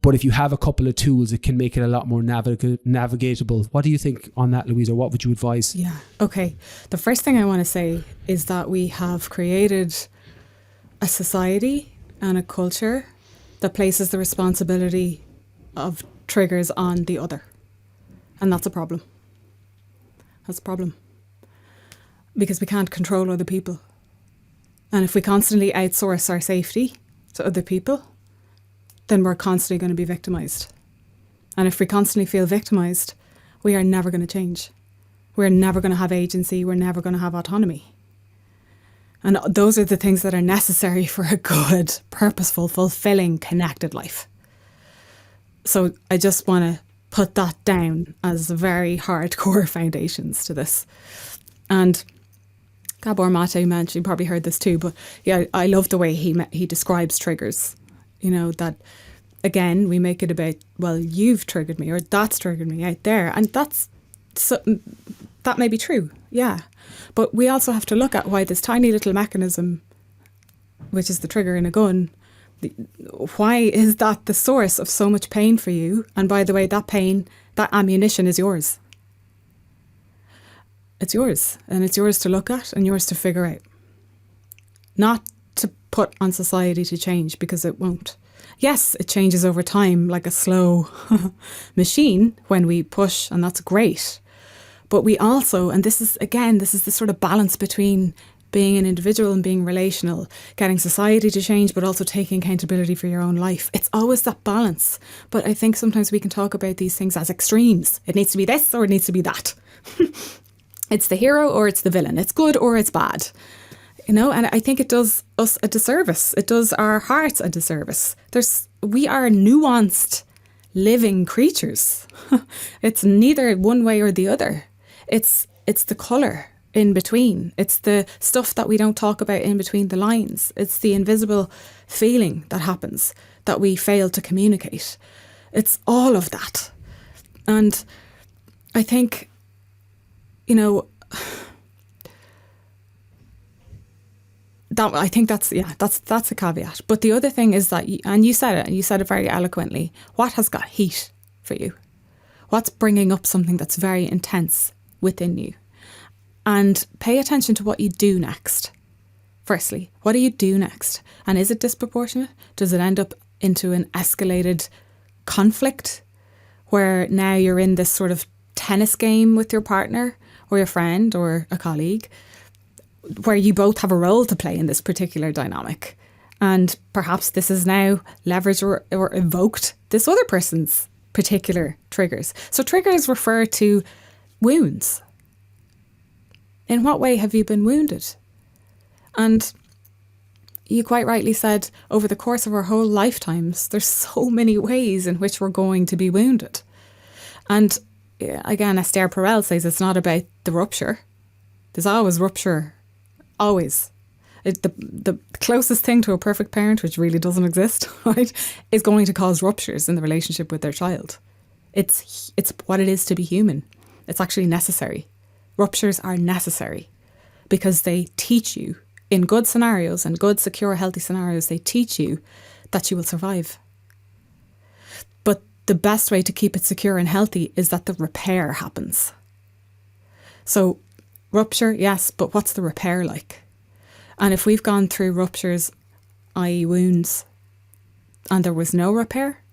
But if you have a couple of tools, it can make it a lot more navigatable. What do you think on that, Louise, or what would you advise? Yeah. Okay. The first thing I want to say is that we have created a society and a culture that places the responsibility of triggers on the other. And that's a problem. That's a problem. Because we can't control other people. And if we constantly outsource our safety to other people, then we're constantly going to be victimized. And if we constantly feel victimized, we are never going to change. We're never going to have agency. We're never going to have autonomy. And those are the things that are necessary for a good, purposeful, fulfilling, connected life. So I just want to put that down as very hardcore foundations to this. And Gabor Mate mentioned, you probably heard this too, but yeah, I love the way he describes triggers. That again, we make it about, well, you've triggered me, or that's triggered me out there. And that may be true, yeah. But we also have to look at why this tiny little mechanism, which is the trigger in a gun, why is that the source of so much pain for you? And by the way, that pain, that ammunition is yours. It's yours, and it's yours to look at and yours to figure out. Not to put on society to change, because it won't. Yes, it changes over time like a slow machine when we push, and that's great. But we also, and this is the sort of balance between being an individual and being relational, getting society to change, but also taking accountability for your own life. It's always that balance. But I think sometimes we can talk about these things as extremes. It needs to be this or it needs to be that. It's the hero or it's the villain. It's good or it's bad. And I think it does us a disservice. It does our hearts a disservice. We are nuanced living creatures. It's neither one way or the other. It's the colour in between. It's the stuff that we don't talk about in between the lines. It's the invisible feeling that happens that we fail to communicate. It's all of that. And I think, I think that's a caveat. But the other thing is that, and you said it very eloquently, what has got heat for you? What's bringing up something that's very intense within you? And pay attention to what you do next. Firstly, what do you do next? And is it disproportionate? Does it end up into an escalated conflict where now you're in this sort of tennis game with your partner or your friend or a colleague, where you both have a role to play in this particular dynamic? And perhaps this is now leveraged or evoked this other person's particular triggers. So triggers refer to wounds. In what way have you been wounded? And you quite rightly said, over the course of our whole lifetimes, there's so many ways in which we're going to be wounded. And again, Esther Perel says it's not about the rupture. There's always rupture, always. The closest thing to a perfect parent, which really doesn't exist, right, is going to cause ruptures in the relationship with their child. It's what it is to be human. It's actually necessary. Ruptures are necessary because they teach you, in good scenarios and good, secure, healthy scenarios, they teach you that you will survive. But the best way to keep it secure and healthy is that the repair happens. So rupture, yes, but what's the repair like? And if we've gone through ruptures, i.e. wounds, and there was no repair,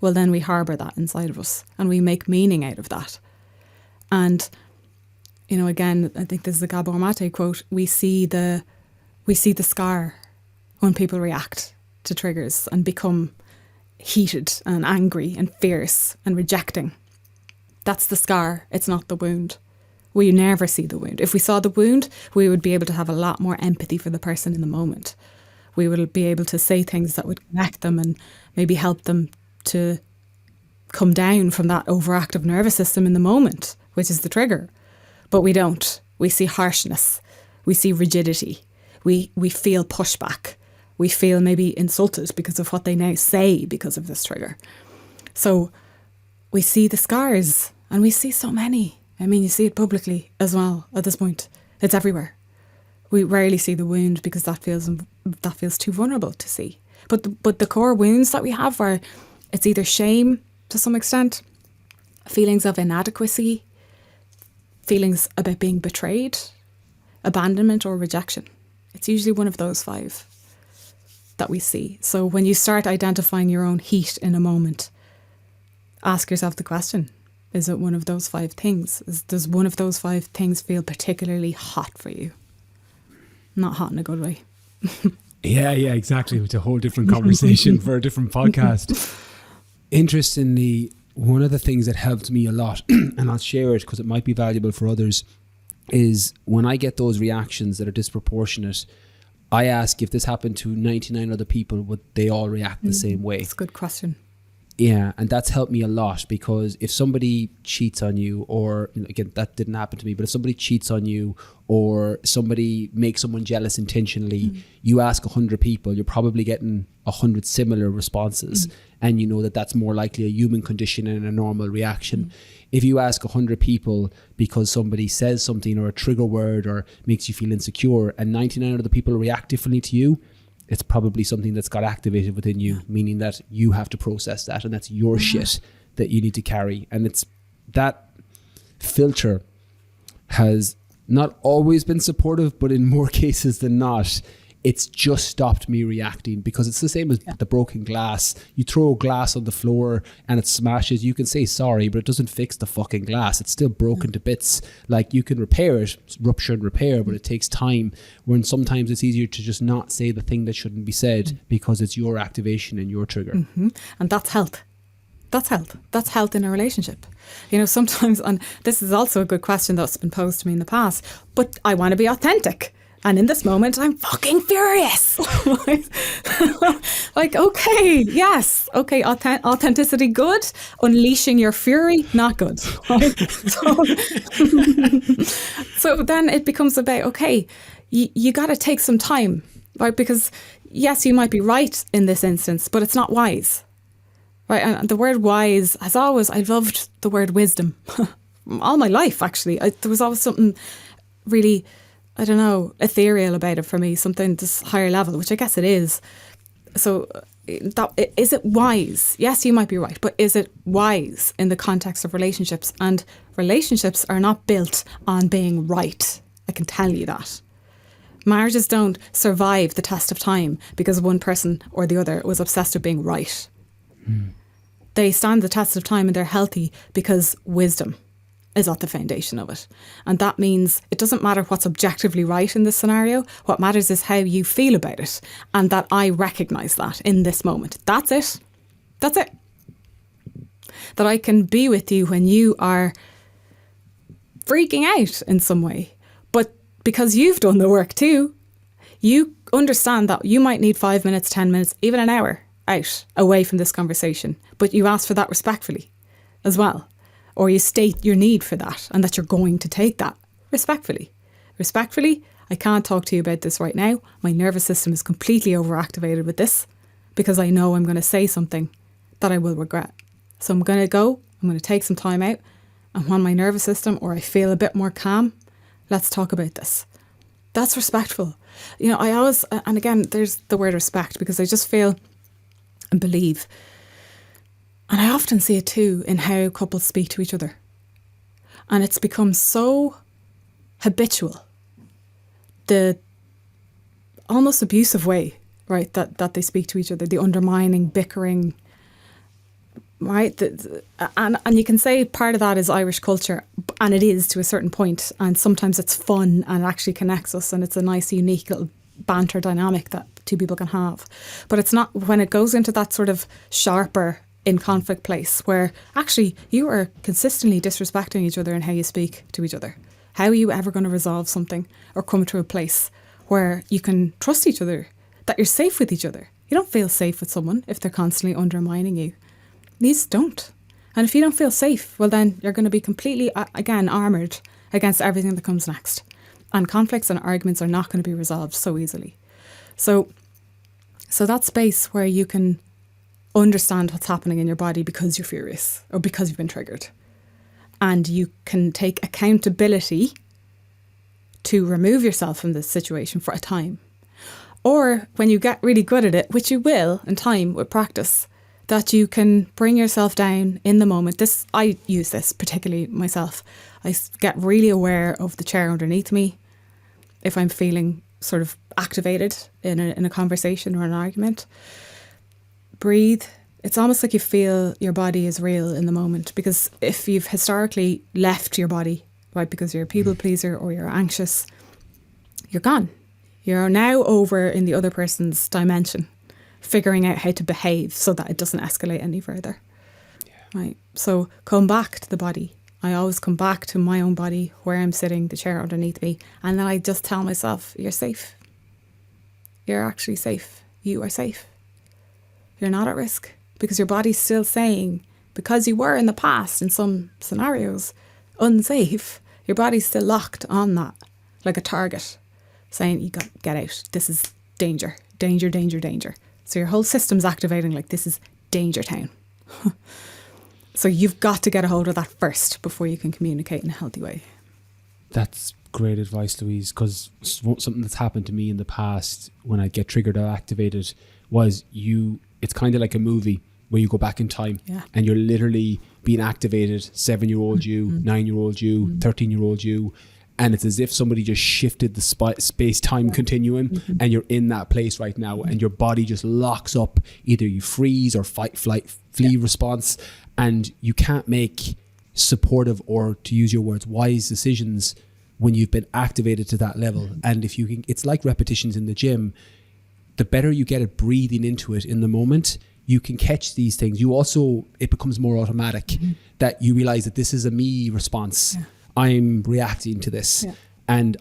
well, then we harbour that inside of us and we make meaning out of that. And, you know, again, I think this is a Gabor Mate quote, we see the scar when people react to triggers and become heated and angry and fierce and rejecting. That's the scar. It's not the wound. We never see the wound. If we saw the wound, we would be able to have a lot more empathy for the person in the moment. We would be able to say things that would connect them and maybe help them to come down from that overactive nervous system in the moment, which is the trigger. But we don't. We see harshness. We see rigidity. We feel pushback. We feel maybe insulted because of what they now say because of this trigger. So we see the scars, and we see so many. I mean, you see it publicly as well at this point. It's everywhere. We rarely see the wound because that feels too vulnerable to see. But the core wounds that we have are, it's either shame to some extent, feelings of inadequacy, feelings about being betrayed, abandonment or rejection. It's usually one of those 5 that we see. So when you start identifying your own heat in a moment, ask yourself the question, is it one of those 5 things? Does one of those 5 things feel particularly hot for you? Not hot in a good way. Yeah, exactly. It's a whole different conversation for a different podcast. Interestingly, one of the things that helped me a lot, and I'll share it because it might be valuable for others, is when I get those reactions that are disproportionate, I ask, if this happened to 99 other people, would they all react the same way? That's a good question. Yeah, and that's helped me a lot, because if somebody cheats on you, or again, that didn't happen to me, but if somebody cheats on you or somebody makes someone jealous intentionally, you ask 100 people, you're probably getting 100 similar responses. And you know that that's more likely a human condition and a normal reaction. If you ask 100 people because somebody says something or a trigger word or makes you feel insecure, and 99 of the people react differently to you, it's probably something that's got activated within you, meaning that you have to process that, and that's your shit that you need to carry. And it's that filter has not always been supportive, but in more cases than not, it's just stopped me reacting, because it's the same as the broken glass. You throw a glass on the floor and it smashes. You can say sorry, but it doesn't fix the fucking glass. It's still broken to bits. Like, you can repair it, rupture and repair, but it takes time. When sometimes it's easier to just not say the thing that shouldn't be said because it's your activation and your trigger. And that's health. That's health. That's health in a relationship. You know, sometimes, and this is also a good question that's been posed to me in the past, but I want to be authentic. And in this moment, I'm fucking furious. Like, okay, yes. Okay, authenticity, good. Unleashing your fury, not good. Right? So then it becomes about, okay, you got to take some time, right? Because yes, you might be right in this instance, but it's not wise. Right? And the word wise has always, I loved the word wisdom. All my life, actually. There was always something really I don't know, ethereal about it for me, something just higher level, which I guess it is. So is it wise? Yes, you might be right, but is it wise in the context of relationships? And relationships are not built on being right. I can tell you that. Marriages don't survive the test of time because one person or the other was obsessed with being right. They stand the test of time and they're healthy because wisdom is at the foundation of it. And that means it doesn't matter what's objectively right in this scenario. What matters is how you feel about it, and that I recognise that in this moment. That's it. That's it. That I can be with you when you are freaking out in some way. But because you've done the work too, you understand that you might need 5 minutes, 10 minutes, even an hour out away from this conversation. But you ask for that respectfully as well. Or you state your need for that and that you're going to take that respectfully. Respectfully, I can't talk to you about this right now. My nervous system is completely overactivated with this because I know I'm going to say something that I will regret. So I'm going to go, I'm going to take some time out, and when my nervous system or I feel a bit more calm, let's talk about this. That's respectful. You know, I always, and again, there's the word respect, because I just feel and believe, and I often see it too in how couples speak to each other. And it's become so habitual, the almost abusive way, right, that they speak to each other, the undermining, bickering, right? And you can say part of that is Irish culture, and it is to a certain point, and sometimes it's fun and actually connects us, and it's a nice, unique little banter dynamic that two people can have. But it's not when it goes into that sort of sharper in conflict place where actually you are consistently disrespecting each other in how you speak to each other. How are you ever going to resolve something or come to a place where you can trust each other, that you're safe with each other? You don't feel safe with someone if they're constantly undermining you. These don't. And if you don't feel safe, well then you're going to be completely, again, armoured against everything that comes next. And conflicts and arguments are not going to be resolved so easily. So that space where you can understand what's happening in your body because you're furious or because you've been triggered, and you can take accountability to remove yourself from this situation for a time. Or when you get really good at it, which you will in time with practice, that you can bring yourself down in the moment. I use this particularly myself. I get really aware of the chair underneath me if I'm feeling sort of activated in a conversation or an argument. Breathe. It's almost like you feel your body is real in the moment, because if you've historically left your body, right, because you're a people pleaser or you're anxious, you're gone. You're now over in the other person's dimension, figuring out how to behave so that it doesn't escalate any further. Yeah. Right. So come back to the body. I always come back to my own body, where I'm sitting, the chair underneath me, and then I just tell myself, you're safe. You're actually safe. You are safe. You're not at risk, because your body's still saying, because you were in the past in some scenarios unsafe, your body's still locked on that, like a target, saying, you got to get out. This is danger, danger, danger, danger. So your whole system's activating like this is danger town. So you've got to get a hold of that first before you can communicate in a healthy way. That's great advice, Louise, because something that's happened to me in the past when I get triggered or activated was it's kind of like a movie where you go back in time, and you're literally being activated, 7-year-old you, 9-year-old you, 13-year-old you, and it's as if somebody just shifted the space-time continuum, and you're in that place right now, and your body just locks up. Either you freeze or fight, flight, flee response, and you can't make supportive, or to use your words, wise decisions when you've been activated to that level. And if you can, it's like repetitions in the gym. The better you get at breathing into it in the moment, you can catch these things. It becomes more automatic, that you realize that this is a me response. Yeah. I'm reacting to this, and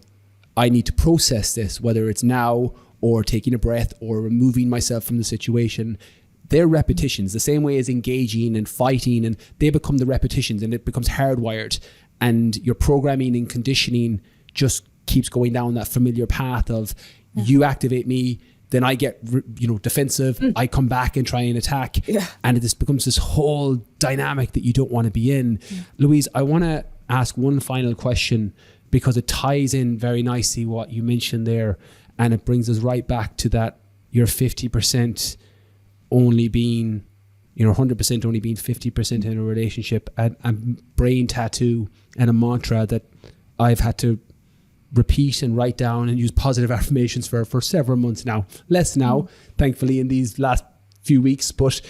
I need to process this, whether it's now or taking a breath or removing myself from the situation. They're repetitions, the same way as engaging and fighting, and they become the repetitions, and it becomes hardwired, and your programming and conditioning just keeps going down that familiar path of you activate me, then I get defensive, I come back and try and attack, and it just becomes this whole dynamic that you don't want to be in. Louise, I want to ask one final question because it ties in very nicely what you mentioned there, and it brings us right back to that your 50% only being, 100% only being 50% in a relationship, and brain tattoo and a mantra that I've had to repeat and write down and use positive affirmations for several months now. Less now, thankfully, in these last few weeks, but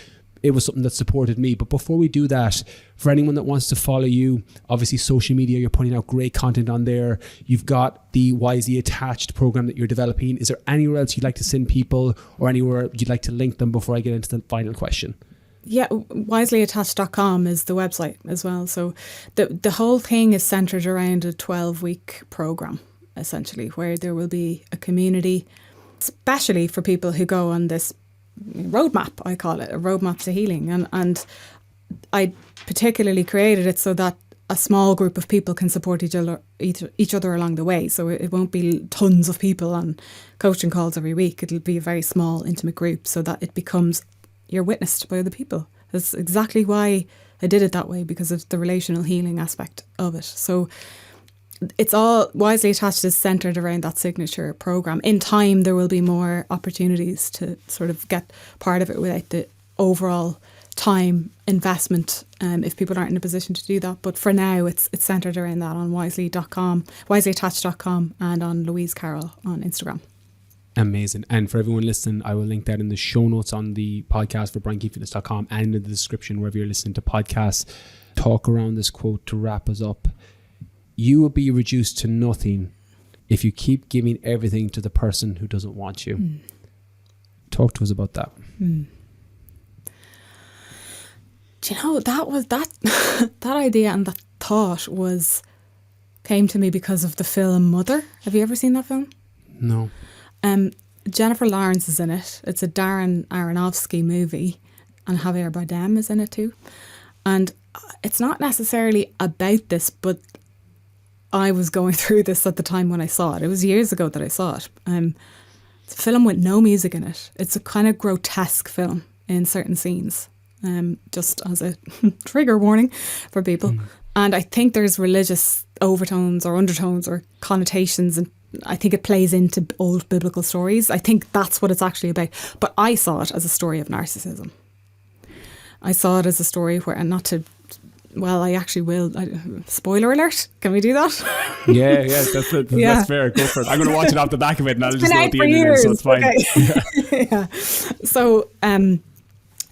it was something that supported me. But before we do that, for anyone that wants to follow you, obviously social media, you're putting out great content on there. You've got the Wisely Attached program that you're developing. Is there anywhere else you'd like to send people, or anywhere you'd like to link them before I get into the final question? Yeah, wisellyattached.com is the website as well. So the whole thing is centered around a 12-week program, essentially, where there will be a community, especially for people who go on this roadmap, I call it, a roadmap to healing. And I particularly created it so that a small group of people can support each other along the way. So it won't be tons of people on coaching calls every week. It'll be a very small, intimate group so that it becomes, you're witnessed by other people. That's exactly why I did it that way, because of the relational healing aspect of it. So it's all Wisely Attached is centered around that signature program. In time, there will be more opportunities to sort of get part of it without the overall time investment, if people aren't in a position to do that. But for now, it's centered around that on wisely.com, wisellyattached.com, and on Louize Carroll on Instagram. Amazing. And for everyone listening, I will link that in the show notes on the podcast for BrianKeithFitness.com and in the description wherever you're listening to podcasts. Talk around this quote to wrap us up. You will be reduced to nothing if you keep giving everything to the person who doesn't want you. Talk to us about that. Do you know, that was that idea and that thought came to me because of the film Mother. Have you ever seen that film? No. Jennifer Lawrence is in it. It's a Darren Aronofsky movie, and Javier Bardem is in it too. And it's not necessarily about this, but I was going through this at the time when I saw it. It was years ago that I saw it. It's a film with no music in it. It's a kind of grotesque film in certain scenes, just as a trigger warning for people. And I think there's religious overtones or undertones or connotations, and I think it plays into old biblical stories. I think that's what it's actually about. But I saw it as a story of narcissism. I saw it as a story where, and not to, well, I actually will. Spoiler alert. Can we do that? Yeah, that's fair. Go for it. I'm going to watch it off the back of it, and I'll just know at the end of it, so it's fine. Okay. Yeah. So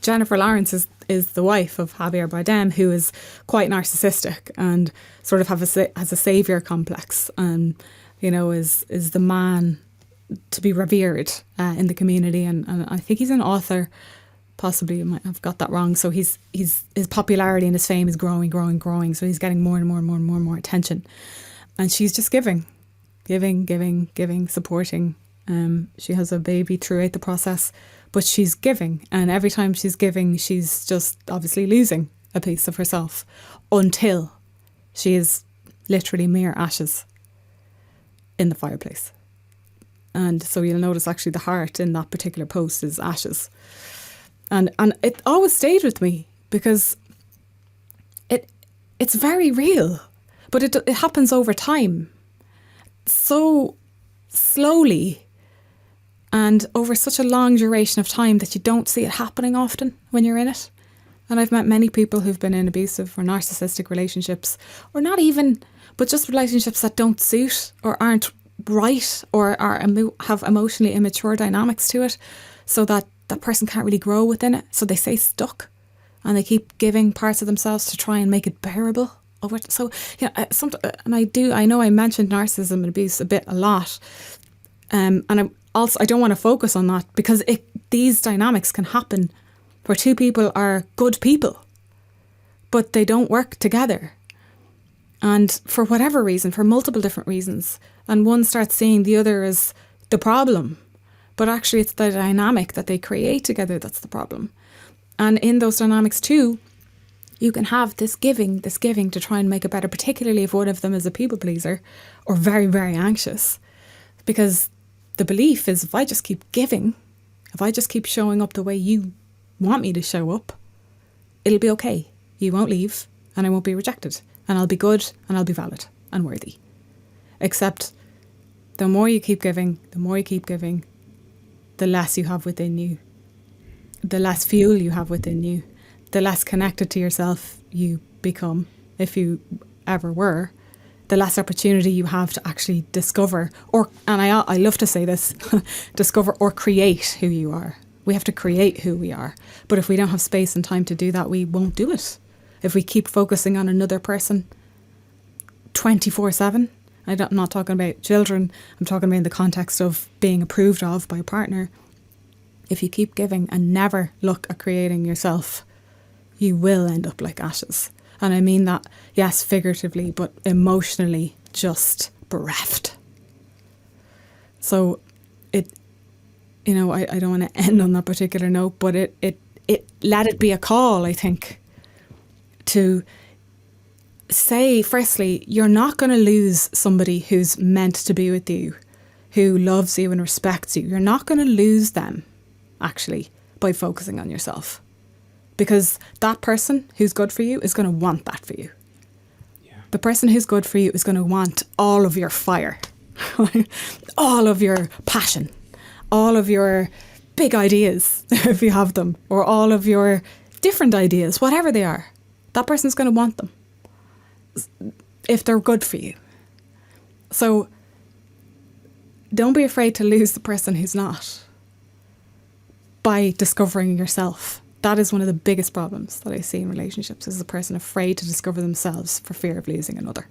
Jennifer Lawrence is the wife of Javier Bardem, who is quite narcissistic and sort of has a savior complex, and is the man to be revered in the community, and I think he's an author. Possibly, I might have got that wrong. So his popularity and his fame is growing. So he's getting more and more attention, and she's just giving, supporting. She has a baby throughout the process, but she's giving, and every time she's giving, she's just obviously losing a piece of herself until she is literally mere ashes in the fireplace. And so you'll notice actually the heart in that particular post is ashes. And it always stayed with me because it's very real, but it happens over time, so slowly and over such a long duration of time that you don't see it happening often when you're in it. And I've met many people who've been in abusive or narcissistic relationships, or not even, but just relationships that don't suit or aren't right, or have emotionally immature dynamics to it, so that that person can't really grow within it. So they stay stuck and they keep giving parts of themselves to try and make it bearable. So, I know I mentioned narcissism and abuse a lot. And I don't want to focus on that because these dynamics can happen where two people are good people, but they don't work together. And for whatever reason, for multiple different reasons, and one starts seeing the other as the problem, but actually it's the dynamic that they create together that's the problem. And in those dynamics too, you can have this giving to try and make it better, particularly if one of them is a people pleaser or very, very anxious. Because the belief is, if I just keep giving, if I just keep showing up the way you want me to show up, it'll be okay. You won't leave and I won't be rejected, and I'll be good and I'll be valid and worthy. Except the more you keep giving, the less you have within you, the less fuel you have within you, the less connected to yourself you become, if you ever were, the less opportunity you have to actually discover, and I love to say this, discover or create who you are. We have to create who we are. But if we don't have space and time to do that, we won't do it. If we keep focusing on another person 24/7, I'm not talking about children, I'm talking about in the context of being approved of by a partner. If you keep giving and never look at creating yourself, you will end up like ashes. And I mean that, yes, figuratively, but emotionally just bereft. So I don't want to end on that particular note, but it let it be a call, I think, to say, firstly, you're not going to lose somebody who's meant to be with you, who loves you and respects you. You're not going to lose them, actually, by focusing on yourself. Because that person who's good for you is going to want that for you. Yeah. The person who's good for you is going to want all of your fire, all of your passion, all of your big ideas, if you have them, or all of your different ideas, whatever they are. That person's going to want them if they're good for you. So don't be afraid to lose the person who's not by discovering yourself. That is one of the biggest problems that I see in relationships, is the person afraid to discover themselves for fear of losing another.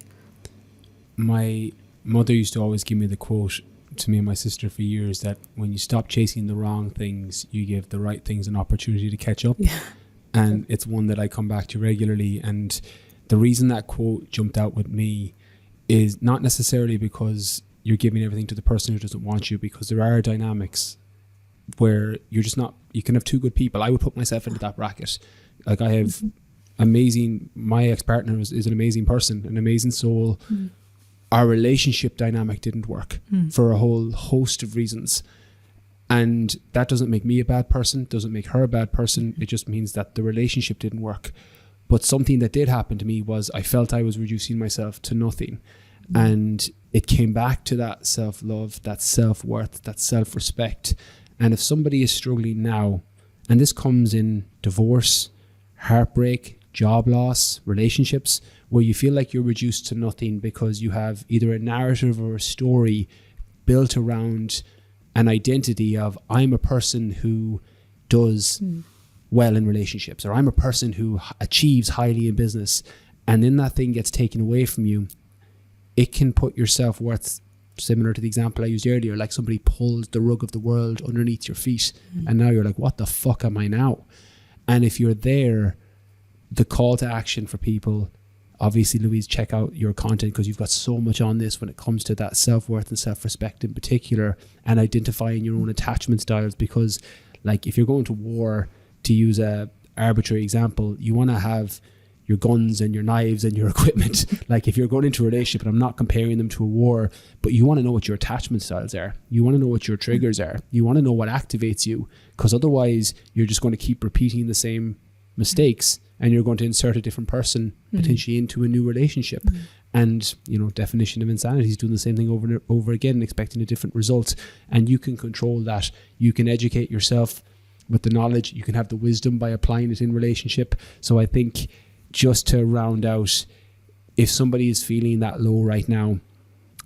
My mother used to always give me the quote to me and my sister for years, that when you stop chasing the wrong things, you give the right things an opportunity to catch up. Yeah. And it's one that I come back to regularly. And the reason that quote jumped out with me is not necessarily because you're giving everything to the person who doesn't want you, because there are dynamics where you're just not, you can have two good people. I would put myself into that bracket. Like, I have my ex-partner is an amazing person, an amazing soul. Our relationship dynamic didn't work for a whole host of reasons. And that doesn't make me a bad person, doesn't make her a bad person. It just means that the relationship didn't work. But something that did happen to me was I felt I was reducing myself to nothing. And it came back to that self-love, that self-worth, that self-respect. And if somebody is struggling now, and this comes in divorce, heartbreak, job loss, relationships, where you feel like you're reduced to nothing because you have either a narrative or a story built around an identity of, I'm a person who does well in relationships, or I'm a person who achieves highly in business, and then that thing gets taken away from you, it can put your self-worth, similar to the example I used earlier, like somebody pulls the rug of the world underneath your feet, and now you're like, what the fuck am I now? And if you're there, the call to action for people, obviously, Louize, check out your content, because you've got so much on this when it comes to that self-worth and self-respect in particular, and identifying your own attachment styles. Because, like, if you're going to war, to use a arbitrary example, you want to have your guns and your knives and your equipment. Like, if you're going into a relationship, and I'm not comparing them to a war, but you want to know what your attachment styles are. You want to know what your triggers are. You want to know what activates you, because otherwise you're just going to keep repeating the same mistakes, and you're going to insert a different person potentially into a new relationship. And, definition of insanity is doing the same thing over and over again and expecting a different result. And you can control that. You can educate yourself with the knowledge. You can have the wisdom by applying it in relationship. So I think, just to round out, if somebody is feeling that low right now,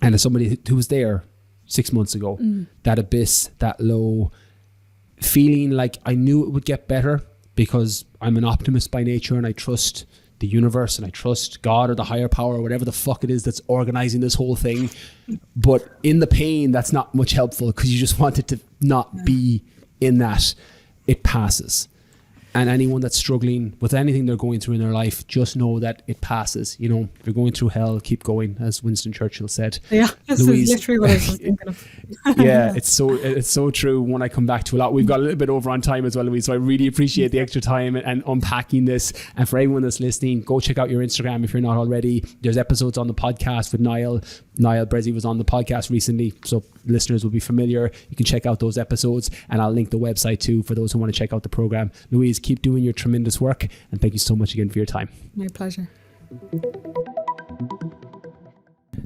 and as somebody who was there 6 months ago, that abyss, that low, feeling like I knew it would get better, because I'm an optimist by nature and I trust the universe and I trust God or the higher power or whatever the fuck it is that's organizing this whole thing. But in the pain, that's not much helpful, because you just want it to not be in that. It passes. And anyone that's struggling with anything they're going through in their life, just know that it passes. If you're going through hell, keep going, as Winston Churchill said. Yeah, this Louize, is literally what I was thinking of. Yeah, it's so true. When I come back to a lot, we've got a little bit over on time as well, Louize. So I really appreciate the extra time and unpacking this. And for everyone that's listening, go check out your Instagram if you're not already. There's episodes on the podcast with Niall. Niall Breslin was on the podcast recently, so listeners will be familiar. You can check out those episodes, and I'll link the website too for those who want to check out the program. Louize, keep doing your tremendous work, and thank you so much again for your time. My pleasure.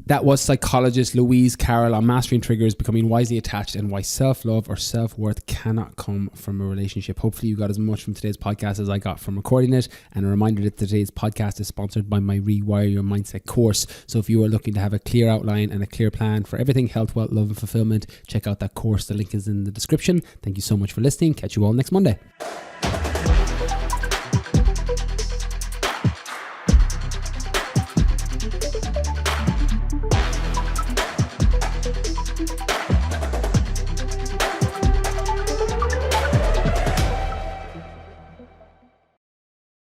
That was psychologist Louize Carroll on mastering triggers, becoming wisely attached, and why self-love or self-worth cannot come from a relationship. Hopefully you got as much from today's podcast as I got from recording it. And a reminder that today's podcast is sponsored by my Rewire Your Mindset course. So if you are looking to have a clear outline and a clear plan for everything health, wealth, love and fulfillment, check out that course. The link is in the description. Thank you so much for listening. Catch you all next Monday.